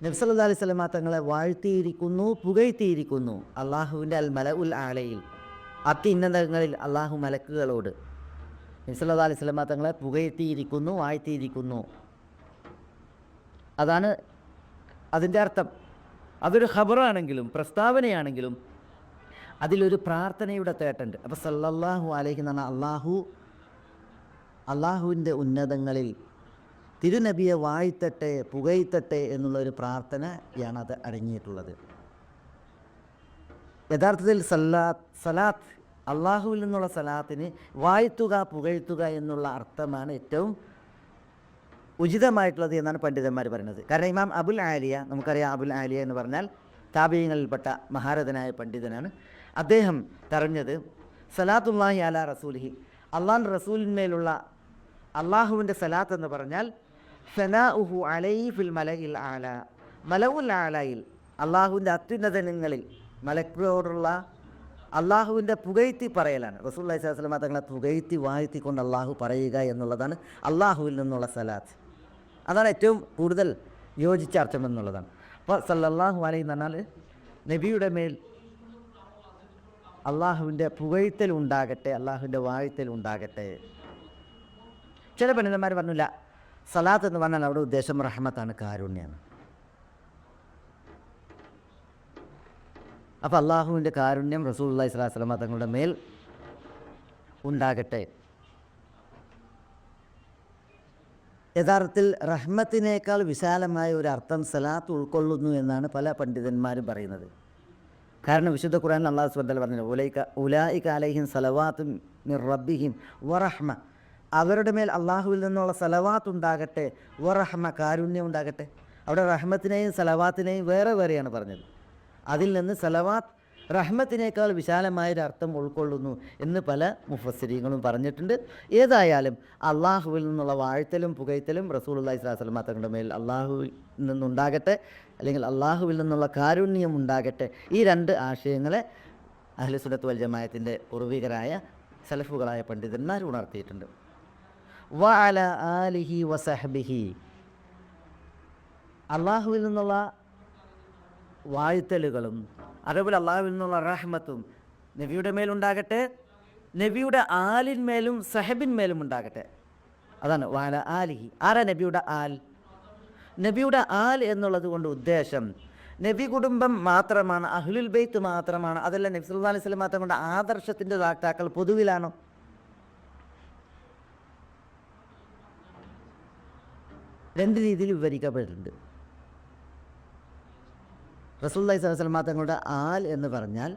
നബി സല്ലല്ലാഹു അലൈഹി വസല്ലം തങ്ങളെ വാഴ്ത്തിയിരിക്കുന്നു, പുകഴ്ത്തിയിരിക്കുന്നു. അള്ളാഹുവിൻ്റെ അൽ മലഉൽ ആലയിൽ, അത്യുന്നതങ്ങളിൽ അള്ളാഹു മലക്കുകളോട് നബി സല്ലല്ലാഹു അലൈഹി വസല്ലം തങ്ങളെ പുകഴ്ത്തിയിരിക്കുന്നു, വാഴ്ത്തിയിരിക്കുന്നു. അതാണ് അതിൻ്റെ അർത്ഥം. അതൊരു ഖബറാണെങ്കിലും പ്രസ്താവനയാണെങ്കിലും അതിലൊരു പ്രാർത്ഥനയുടെ തേട്ടുണ്ട്. അപ്പോൾ സല്ലല്ലാഹു അലൈഹി എന്ന് പറഞ്ഞാൽ അള്ളാഹുവിൻ്റെ ഉന്നതങ്ങളിൽ തിരുനബിയെ വാഴ്ത്തട്ടെ, പുകഴ്ത്തട്ടെ എന്നുള്ളൊരു പ്രാർത്ഥനയാണ് അത് അടങ്ങിയിട്ടുള്ളത്. യഥാർത്ഥത്തിൽ സലാത്ത്, അള്ളാഹുവിൽ നിന്നുള്ള സലാത്തിന് വാഴ്ത്തുക, പുകഴ്ത്തുക എന്നുള്ള അർത്ഥമാണ് ഏറ്റവും ഉചിതമായിട്ടുള്ളത് എന്നാണ് പണ്ഡിതന്മാർ പറയുന്നത്. കാരണം ഇമാം അബുൽ ആലിയ, നമുക്കറിയാം അബുൽ ആലിയ എന്ന് പറഞ്ഞാൽ താബീങ്ങളിൽപ്പെട്ട മഹാരഥനായ പണ്ഡിതനാണ്. അദ്ദേഹം പറഞ്ഞത് സലാത്തുല്ലാഹി അലാ റസൂലിഹി, അള്ളാഹുൻ്റെ റസൂലിന്മേലുള്ള അള്ളാഹുവിൻ്റെ സലാത്ത് എന്ന് പറഞ്ഞാൽ സനാഉഹു അലൈഹി ഫിൽ മലഇൽ ആല, മലഉൽ ആലയിൽ അള്ളാഹുവിൻ്റെ അത്യുന്നതങ്ങളിൽ മലക്കുകളോടുള്ള അള്ളാഹുവിൻ്റെ പുകഴ്ത്തി പറയലാണ്. റസൂലുള്ളാഹി സ്വല്ലല്ലാഹു അലൈഹി വസല്ലം തങ്ങളെ പുകഴ്ത്തി വാഴ്ത്തിക്കൊണ്ട് അള്ളാഹു പറയുക എന്നുള്ളതാണ് അള്ളാഹുവിൽ നിന്നുള്ള സലാത്ത്. അതാണ് ഏറ്റവും കൂടുതൽ യോജിച്ച അർത്ഥം എന്നുള്ളതാണ്. അപ്പോൾ സല്ലല്ലാഹു അലൈഹി എന്ന് പറഞ്ഞാൽ നബിയുടെ മേൽ അള്ളാഹുവിൻ്റെ പുകഴ്ത്തൽ ഉണ്ടാകട്ടെ, അള്ളാഹുവിൻ്റെ വാഴ്ത്തൽ ഉണ്ടാകട്ടെ. ചില പണ്ഡിതന്മാർ പറഞ്ഞില്ല, സലാത്ത് എന്ന് പറഞ്ഞാൽ അവിടെ ഉദ്ദേശം റഹ്മത്താണ്, കാരുണ്യമാണ്. അപ്പോൾ അള്ളാഹുവിൻ്റെ കാരുണ്യം റസൂലുള്ളാഹി സ്വല്ലല്ലാഹു അലൈഹി വസല്ലം തങ്ങളുടെ മേൽ ഉണ്ടാകട്ടെ. യഥാർത്ഥത്തിൽ റഹ്മത്തിനേക്കാൾ വിശാലമായ ഒരു അർത്ഥം സലാത്ത് ഉൾക്കൊള്ളുന്നു എന്നാണ് പല പണ്ഡിതന്മാരും പറയുന്നത്. കാരണം വിശുദ്ധ ഖുർആനിൽ അല്ലാഹു സുബ്ഹാനഹു വ തആല പറഞ്ഞു, ഉലൈക അലൈഹിം സലവാത്തും മിർ റബ്ബിഹിം വറഹ്മ, അവരുടെ മേൽ അള്ളാഹുവിൽ നിന്നുള്ള സലവാത്ത് ഉണ്ടാകട്ടെ, വറഹ്മ, കാരുണ്യം ഉണ്ടാകട്ടെ. അവിടെ റഹ്മത്തിനെയും സലവാത്തിനെയും വേറെ വേറെയാണ് പറഞ്ഞത്. അതിൽ നിന്ന് സലവാത്ത് റഹ്മത്തിനേക്കാൾ വിശാലമായൊരർത്ഥം ഉൾക്കൊള്ളുന്നു എന്ന് പല മുഫസ്സിരീങ്ങളും പറഞ്ഞിട്ടുണ്ട്. ഏതായാലും അള്ളാഹുവിൽ നിന്നുള്ള വാഴ്ത്തലും പുകഴ്ത്തലും റസൂലുള്ളാഹി സ്വല്ലല്ലാഹു അലൈഹി വസല്ലം തങ്ങളുടെ മേൽ അള്ളാഹുവിൽ നിന്നുണ്ടാകട്ടെ, അല്ലെങ്കിൽ അള്ളാഹുവിൽ നിന്നുള്ള കാരുണ്യം ഉണ്ടാകട്ടെ. ഈ രണ്ട് ആശയങ്ങളെ അഹ്ലു സുന്നത്ത് വൽ ജമാഅത്തിൻ്റെ പൂർവികരായ സലഫുകളായ പണ്ഡിതന്മാർ ഉണർത്തിയിട്ടുണ്ട്. വഅല ആലിഹി വസഹ്ബിഹി, അള്ളാഹുവിൽ നിന്നുള്ള വാഴ്ത്തലുകളും അതേപോലെ അള്ളാഹുവിൽ നിന്നുള്ള റഹ്മത്തും നബിയുടെ മേലുണ്ടാകട്ടെ, നബിയുടെ ആലിന്മേലും സഹബിന്മേലും ഉണ്ടാകട്ടെ. അതാണ് വഅല ആലിഹി. ആരാ നബിയുടെ ആൽ? നബിയുടെ ആൽ എന്നുള്ളത് കൊണ്ട് ഉദ്ദേശം നബി കുടുംബം മാത്രമാണ്, അഹ്ലുൽ ബൈത്ത് മാത്രമാണ്, അതല്ല നബി സല്ലല്ലാഹു അലൈഹി വസല്ലം മാത്രം കൊണ്ട് ആദർശത്തിൻ്റെ വാക്താക്കൾ പൊതുവിലാണോ? രണ്ട് രീതിയിൽ വിവരിക്കപ്പെട്ടിട്ടുണ്ട്. റസൂലുള്ളാഹി സ്വല്ലല്ലാഹു അലൈഹി വസല്ലം തങ്ങളുടെ ആൽ എന്ന് പറഞ്ഞാൽ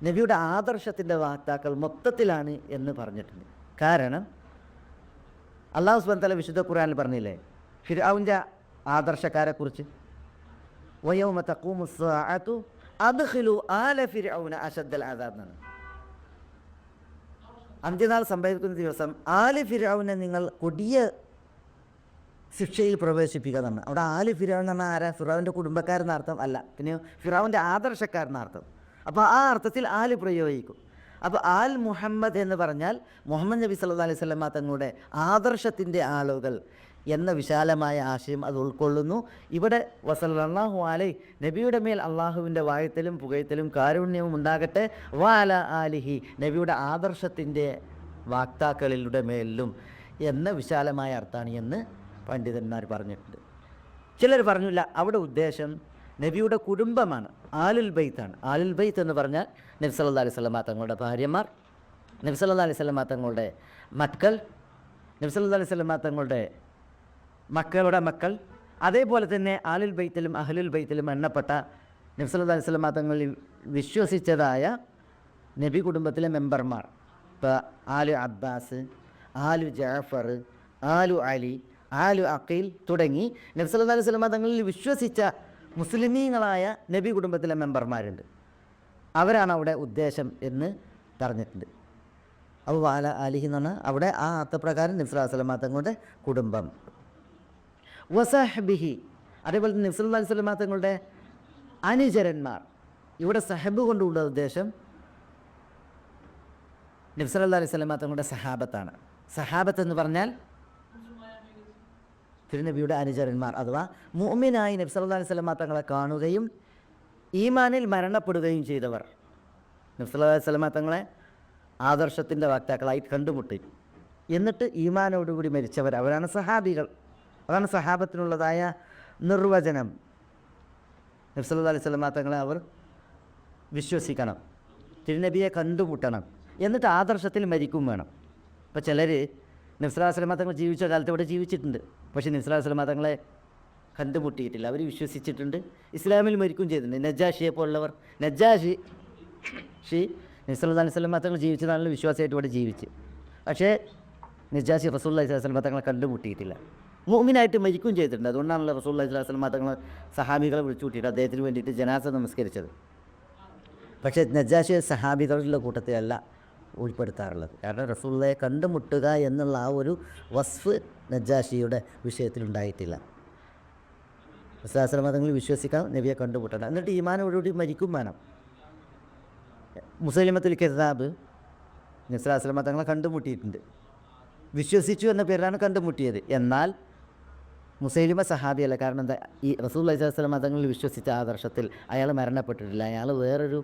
നബിയുടെ ആദർശത്തിൻ്റെ വാക്താക്കൾ മൊത്തത്തിലാണ് എന്ന് പറഞ്ഞിട്ടുണ്ട്. കാരണം അല്ലാഹു സുബ്ഹാനഹു വ തആല വിശുദ്ധ ഖുർആനിൽ പറഞ്ഞില്ലേ ഫിർഔൻ്റെ ആദർശക്കാരെക്കുറിച്ച്, വയൗമ തഖൂമു സ്സാഅതു അദ്ഖിലു ആല ഫിർഔന അശദ്ദൽ അദാബ് എന്നാണ്. അന്ത്യനാൾ സംഭവിക്കുന്ന ദിവസം ആല് ഫിർഔനെ നിങ്ങൾ കൊടിയ ശിക്ഷയിൽ പ്രവേശിപ്പിക്കുക എന്നാണ്. അവിടെ ആല് ഫിറൗൻ എന്ന് പറഞ്ഞാൽ ആരാ? ഫിറൗൻ്റെ കുടുംബക്കാരെന്ന അർത്ഥം അല്ല, പിന്നെ ഫിറൗൻ്റെ ആദർശക്കാരെന്ന അർത്ഥം. അപ്പോൾ ആ അർത്ഥത്തിൽ ആല് പ്രയോഗിക്കും. അപ്പോൾ ആൽ മുഹമ്മദ് എന്ന് പറഞ്ഞാൽ മുഹമ്മദ് നബി സല്ലല്ലാഹു അലൈഹി വസല്ലം തങ്ങളുടെ ആദർശത്തിൻ്റെ ആളുകൾ എന്ന വിശാലമായ ആശയം അത് ഉൾക്കൊള്ളുന്നു. ഇവിടെ വസല്ലല്ലാഹു അലൈഹി, നബിയുടെ മേൽ അള്ളാഹുവിൻ്റെ വാഴ്ത്തലും പുകഴ്ത്തലും കാരുണ്യവും ഉണ്ടാകട്ടെ, വഅല ആലിഹി, നബിയുടെ ആദർശത്തിൻ്റെ വാക്താക്കളിലൂടെ മേലും എന്ന വിശാലമായ അർത്ഥമാണ് എന്ന് പണ്ഡിതന്മാർ പറഞ്ഞിട്ടുണ്ട്. ചിലർ പറഞ്ഞില്ല, അവിടെ ഉദ്ദേശം നബിയുടെ കുടുംബമാണ്, ആലുൽ ബൈത്താണ്. ആലുൽ ബൈത്ത് എന്ന് പറഞ്ഞാൽ നബി സല്ലല്ലാഹു അലൈഹി വസല്ലം തങ്ങളുടെ ഭാര്യമാർ, നബി സല്ലല്ലാഹു അലൈഹി വസല്ലം തങ്ങളുടെ മക്കൾ, നബി സല്ലല്ലാഹു അലൈഹി വസല്ലം തങ്ങളുടെ മക്കളുടെ മക്കൾ, അതേപോലെ തന്നെ ആലുൽ ബൈത്തിലും അഹ്ലുൽ ബൈത്തിലും എണ്ണപ്പെട്ട നബി സല്ലല്ലാഹു അലൈഹി വസല്ലം തങ്ങളിൽ വിശ്വസിച്ചതായ നബി കുടുംബത്തിലെ മെമ്പർമാർ. ഇപ്പോൾ ആലു അബ്ബാസ്, ആലു ജഅഫർ, ആലു അലി, ആലു അഖീൽ തുടങ്ങി നബി സല്ലല്ലാഹു അലൈഹി വസല്ലം തങ്ങളിൽ വിശ്വസിച്ച മുസ്ലിമീങ്ങളായ നബി കുടുംബത്തിലെ മെമ്പർമാരുണ്ട്. അവരാണ് അവിടെ ഉദ്ദേശം എന്ന് പറഞ്ഞിട്ടുണ്ട്. അപ്പോൾ വാല അലിഹി എന്ന് പറഞ്ഞാൽ അവിടെ ആ അർത്ഥപ്രകാരം നബി സല്ലല്ലാഹു അലൈഹി വസല്ലം തങ്ങളുടെ കുടുംബം. വസഹ്ബിഹി, അതേപോലെ നബി സല്ലല്ലാഹു അലൈഹി വസല്ലം തങ്ങളുടെ അനുചരന്മാർ. ഇവിടെ സഹബ് കൊണ്ടുള്ള ഉദ്ദേശം നബി സല്ലല്ലാഹു അലൈഹി വസല്ലം തങ്ങളുടെ സഹാബത്താണ്. സഹാബത്ത് എന്ന് പറഞ്ഞാൽ തിരുനബിയുടെ അനുചരന്മാർ, അഥവാ മുഅ്മിനായി നബി സല്ലല്ലാഹു അലൈഹി വസല്ലം തങ്ങളെ കാണുകയും ഈമാനിൽ മരണപ്പെടുകയും ചെയ്തവർ. നബി സല്ലല്ലാഹു അലൈഹി വസല്ലം തങ്ങളെ ആദർശത്തിൻ്റെ വാക്താക്കളായി കണ്ടുമുട്ടി എന്നിട്ട് ഈമാനോടുകൂടി മരിച്ചവർ, അവരാണ് സഹാബികൾ. അതാണ് സഹാബത്തിനുള്ളതായ നിർവചനം. നബി സല്ലല്ലാഹു അലൈഹി വസല്ലം തങ്ങളെ അവർ വിശ്വസിക്കണം, തിരുനബിയെ കണ്ടുമുട്ടണം, എന്നിട്ട് ആദർശത്തിൽ മരിക്കും വേണം. ഇപ്പോൾ ചിലർ നബി സല്ലല്ലാഹു അലൈഹി വസല്ലം തങ്ങൾ ജീവിച്ച കാലത്ത് ഇവിടെ ജീവിച്ചിട്ടുണ്ട്, പക്ഷേ നബി സല്ലല്ലാഹു അലൈഹി വസല്ലം തങ്ങളെ കണ്ടുമുട്ടിയിട്ടില്ല. അവർ വിശ്വസിച്ചിട്ടുണ്ട്, ഇസ്ലാമിൽ മരിക്കുകയും ചെയ്തിട്ടുണ്ട്. നജ്ജാഷിയെ പോലുള്ളവർ, നജ്ജാഷി നബി സല്ലല്ലാഹു അലൈഹി വസല്ലം തങ്ങൾ ജീവിച്ചതാണല്ലോ വിശ്വാസമായിട്ട് ഇവിടെ ജീവിച്ച്, പക്ഷേ നജ്ജാഷി റസൂലുള്ളാഹി സ്വല്ലല്ലാഹു അലൈഹി വസല്ലം തങ്ങളെ കണ്ടുമുട്ടിയിട്ടില്ല. മുഅ്മിനായിട്ട് മരിക്കുകയും ചെയ്തിട്ടുണ്ട്. അതുകൊണ്ടാണല്ലോ റസൂലുള്ളാഹി സ്വല്ലല്ലാഹു അലൈഹി വസല്ലം തങ്ങൾ സഹാബികളെ വിളിച്ചു കൂട്ടിയിട്ട് അദ്ദേഹത്തിന് വേണ്ടിയിട്ട് ജനാസ നമസ്കരിച്ചത്. പക്ഷേ നജ്ജാഷി സഹാബികളുടെ കൂട്ടത്തിലല്ല ഉൾപ്പെടുത്താറുള്ളത്. കാരണം റസൂലുള്ളാഹിയെ കണ്ടുമുട്ടുക എന്നുള്ള ആ ഒരു വസ്ഫ് നജ്ജാഷിയുടെ വിഷയത്തിലുണ്ടായിട്ടില്ല. റസൂലുള്ളാഹി സ്വല്ലല്ലാഹു അലൈഹി വസല്ലം തങ്ങൾ വിശ്വസിക്കാൻ, നബിയെ കണ്ടുമുട്ടണം, എന്നിട്ട് ഈമാനോടുകൂടി മരിക്കും വേണം. മുസൈലിമത്തുൽ കദ്ദാബ് നബി സല്ലല്ലാഹു അലൈഹി വസല്ലം തങ്ങളെ കണ്ടുമുട്ടിയിട്ടുണ്ട്, വിശ്വസിച്ചു എന്ന പേരിലാണ് കണ്ടുമുട്ടിയത്. എന്നാൽ മുസൈലിമ സഹാബിയല്ല. കാരണം എന്താ, ഈ റസൂലുള്ളാഹി സ്വല്ലല്ലാഹു അലൈഹി വസല്ലം മതങ്ങളിൽ വിശ്വസിച്ച ആദർശത്തിൽ അയാൾ മരണപ്പെട്ടിട്ടില്ല. അയാൾ വേറൊരു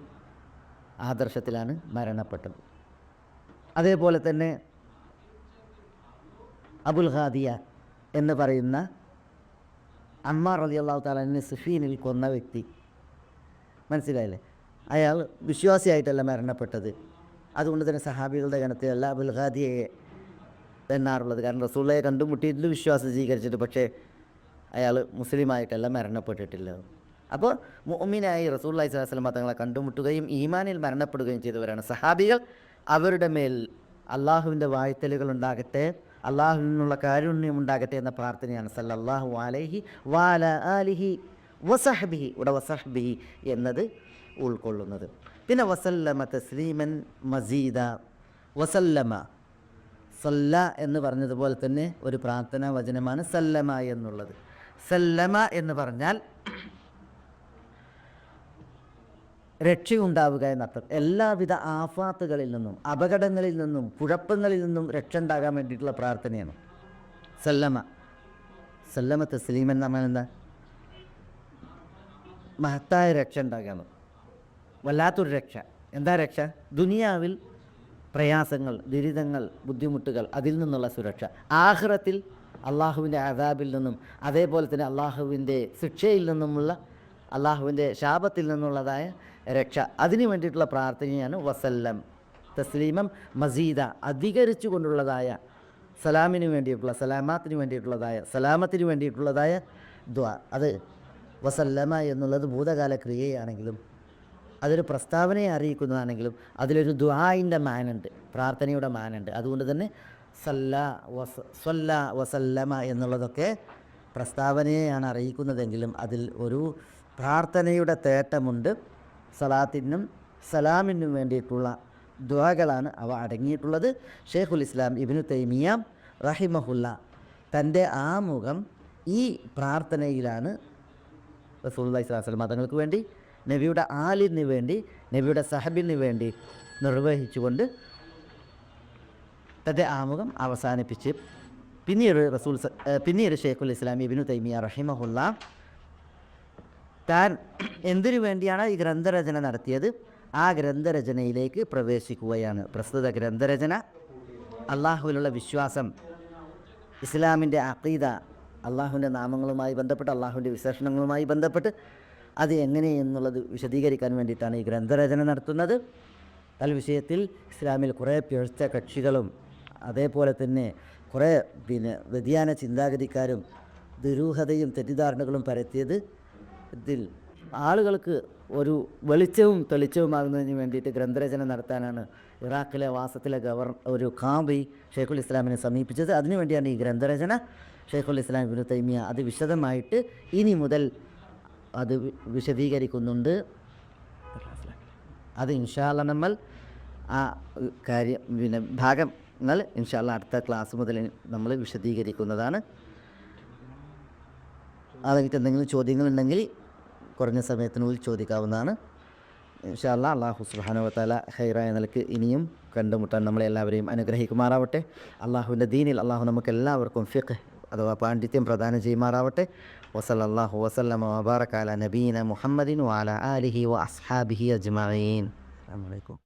ആദർശത്തിലാണ് മരണപ്പെട്ടത്. അതേപോലെ തന്നെ അബുൽ ഖാദിയ എന്ന് പറയുന്ന അമ്മാർ റളിയല്ലാഹു തആല അൻഹു സിഫീനിൽ കൊന്ന വ്യക്തി, മനസ്സിലായില്ലേ? അയാൾ വിശ്വാസിയായിട്ടല്ല മരണപ്പെട്ടത്. അതുകൊണ്ട് തന്നെ സഹാബികളുടെ ഗണത്തിലല്ല അബുൽ ഖാദിയയെ എന്നാറുള്ളത്. കാരണം റസൂലുള്ളാഹിയെ കണ്ടുമുട്ടിയിട്ട് വിശ്വാസം സ്വീകരിച്ചിട്ട്, പക്ഷേ അയാൾ മുസ്ലിമായിട്ടല്ല മരണപ്പെട്ടിട്ടില്ല. അപ്പോൾ മുഅ്മിനായി റസൂലുള്ളാഹി സ്വല്ലല്ലാഹു അലൈഹി വസല്ലം തങ്ങളെ കണ്ടുമുട്ടുകയും ഈമാനിൽ മരണപ്പെടുകയും ചെയ്തവരാണ് സഹാബികൾ. അവരുടെ മേൽ അള്ളാഹുവിൻ്റെ വാഴ്ത്തലുകൾ ഉണ്ടാകട്ടെ, അള്ളാഹുവിൽ നിന്നുള്ള കാരുണ്യം ഉണ്ടാകട്ടെ എന്ന പ്രാർത്ഥനയാണ് സല്ലല്ലാഹു അലൈഹി വഅലാ ആലിഹി വസഹ്ബിഹി, ഇവിടെ വസഹ്ബിഹി എന്നത് ഉൾക്കൊള്ളുന്നത്. പിന്നെ വസല്ലമ തസ്ലീമൻ മസീദ. വസല്ലമ, സല്ല എന്ന് പറഞ്ഞതുപോലെ തന്നെ ഒരു പ്രാർത്ഥനാ വചനമാണ് സല്ലമ എന്നുള്ളത്. സല്ലമ എന്ന് പറഞ്ഞാൽ രക്ഷയുണ്ടാവുക എന്നർത്ഥം. എല്ലാവിധ ആഫാത്തുകളിൽ നിന്നും, അപകടങ്ങളിൽ നിന്നും, കുഴപ്പങ്ങളിൽ നിന്നും രക്ഷ ഉണ്ടാകാൻ വേണ്ടിയിട്ടുള്ള പ്രാർത്ഥനയാണ് സല്ലമ. സല്ലമ തസ്ലീമൻ എന്ന് പറഞ്ഞാൽ എന്താ? മഹത്തായ രക്ഷ ഉണ്ടാകാമെന്ന്, വല്ലാത്തൊരു രക്ഷ. എന്താ രക്ഷ? ദുനിയാവിൽ പ്രയാസങ്ങൾ, ദുരിതങ്ങൾ, ബുദ്ധിമുട്ടുകൾ, അതിൽ നിന്നുള്ള സുരക്ഷ. ആഖിറത്തിൽ അള്ളാഹുവിൻ്റെ അദാബിൽ നിന്നും, അതേപോലെ തന്നെ അള്ളാഹുവിൻ്റെ ശിക്ഷയിൽ നിന്നുമുള്ള, അള്ളാഹുവിൻ്റെ ശാപത്തിൽ നിന്നുള്ളതായ രക്ഷ, അതിന് വേണ്ടിയിട്ടുള്ള പ്രാർത്ഥനയാണ് വസല്ലം. തസ്ലീമം മസീദ, അധികരിച്ചു കൊണ്ടുള്ളതായ സലാമിന് വേണ്ടിയിട്ടുള്ള, സലാമാത്തിന് വേണ്ടിയിട്ടുള്ളതായ, സലാമത്തിന് വേണ്ടിയിട്ടുള്ളതായ ദ്വാ. അത് വസല്ലമ എന്നുള്ളത് ഭൂതകാല ക്രിയയാണെങ്കിലും അതൊരു പ്രസ്താവനയെ അറിയിക്കുന്നതാണെങ്കിലും അതിലൊരു ദുആഇൻ്റെ മാനുണ്ട്, പ്രാർത്ഥനയുടെ മാനുണ്ട്. അതുകൊണ്ട് തന്നെ സ്വല്ല വസല്ലമ എന്നുള്ളതൊക്കെ പ്രസ്താവനയെയാണ് അറിയിക്കുന്നതെങ്കിലും അതിൽ ഒരു പ്രാർത്ഥനയുടെ തേട്ടമുണ്ട്. സലാത്തിനും സലാമിനും വേണ്ടിയിട്ടുള്ള ദുആകളാണ് അവ അടങ്ങിയിട്ടുള്ളത്. ഷെയ്ഖുൽ ഇസ്ലാം ഇബ്നു തൈമിയ റഹിമഹുല്ല തൻ്റെ ആമുഖം ഈ പ്രാർത്ഥനയിലാണ് റസൂലുള്ളാഹി സ്വല്ലല്ലാഹു അലൈഹി വസല്ലം മതങ്ങൾക്ക് വേണ്ടി, നബിയുടെ ആലിന് വേണ്ടി, നബിയുടെ സഹബിന് വേണ്ടി നിർവഹിച്ചുകൊണ്ട് തൻ്റെ ആമുഖം അവസാനിപ്പിച്ച് പിന്നീട് ഷെയ്ഖുൽ ഇസ്ലാം ഇബ്നു തൈമിയ റഹിമഹുല്ല താൻ എന്തിനു വേണ്ടിയാണ് ഈ ഗ്രന്ഥരചന നടത്തിയത്, ആ ഗ്രന്ഥരചനയിലേക്ക് പ്രവേശിക്കുകയാണ്. പ്രസ്തുത ഗ്രന്ഥരചന അള്ളാഹുവിലുള്ള വിശ്വാസം, ഇസ്ലാമിൻ്റെ അഖീദ, അള്ളാഹുവിൻ്റെ നാമങ്ങളുമായി ബന്ധപ്പെട്ട്, അള്ളാഹുവിൻ്റെ വിശേഷണങ്ങളുമായി ബന്ധപ്പെട്ട് അത് എങ്ങനെയെന്നുള്ളത് വിശദീകരിക്കാൻ വേണ്ടിയിട്ടാണ് ഈ ഗ്രന്ഥരചന നടത്തുന്നത്. വിഷയത്തിൽ ഇസ്ലാമിൽ കുറേ പിഴച്ച കക്ഷികളും അതേപോലെ തന്നെ കുറേ വ്യതിയാന ചിന്താഗതിക്കാരും ദുരൂഹതയും തെറ്റിദ്ധാരണകളും പരത്തിയത് ഇതിൽ ആളുകൾക്ക് ഒരു വെളിച്ചവും തെളിച്ചവുമാകുന്നതിന് വേണ്ടിയിട്ട് ഗ്രന്ഥരചന നടത്താനാണ് ഇറാഖിലെ വാസത്തിലെ ഒരു ഖാബി ഷെയ്ഖുൽ ഇസ്ലാമിനെ സമീപിച്ചത്. അതിനുവേണ്ടിയാണ് ഈ ഗ്രന്ഥരചന. ഷെയ്ഖുൽ ഇസ്ലാം ഇബ്നു തൈമിയ അത് വിശദമായിട്ട് ഇനി മുതൽ അത് വിശദീകരിക്കുന്നുണ്ട്. അത് ഇൻഷാ അല്ലാഹ് നമ്മൾ ആ കാര്യം ഭാഗങ്ങൾ ഇൻഷാ അല്ലാഹ് അടുത്ത ക്ലാസ് മുതൽ നമ്മൾ വിശദീകരിക്കുന്നതാണ്. അതായിട്ട് എന്തെങ്കിലും ചോദ്യങ്ങളുണ്ടെങ്കിൽ കുറഞ്ഞ സമയത്തിനുള്ളിൽ ചോദിക്കാവുന്നതാണ്. ഇൻഷാ അല്ലാഹ്. അല്ലാഹു സുബ്ഹാനഹു വ തആല ഖൈറായ നിലയ്ക്ക് ഇനിയും കണ്ടുമുട്ടാൻ നമ്മളെല്ലാവരെയും അനുഗ്രഹിക്കുമാറാവട്ടെ. അള്ളാഹുവിൻ്റെ ദീനിൽ അള്ളാഹു നമുക്ക് എല്ലാവർക്കും ഫിഖ് അഥവാ പാണ്ഡിത്യം പ്രദാനം ചെയ്യുമാറാവട്ടെ. വസല്ലല്ലാഹു വസല്ലമ വബാറക അലാ നബീന മുഹമ്മദിൻ വഅലാ ആലിഹി വഅസ്ഹാബിഹി അജ്മഈൻ. അസ്സലാമു അലൈക്കും.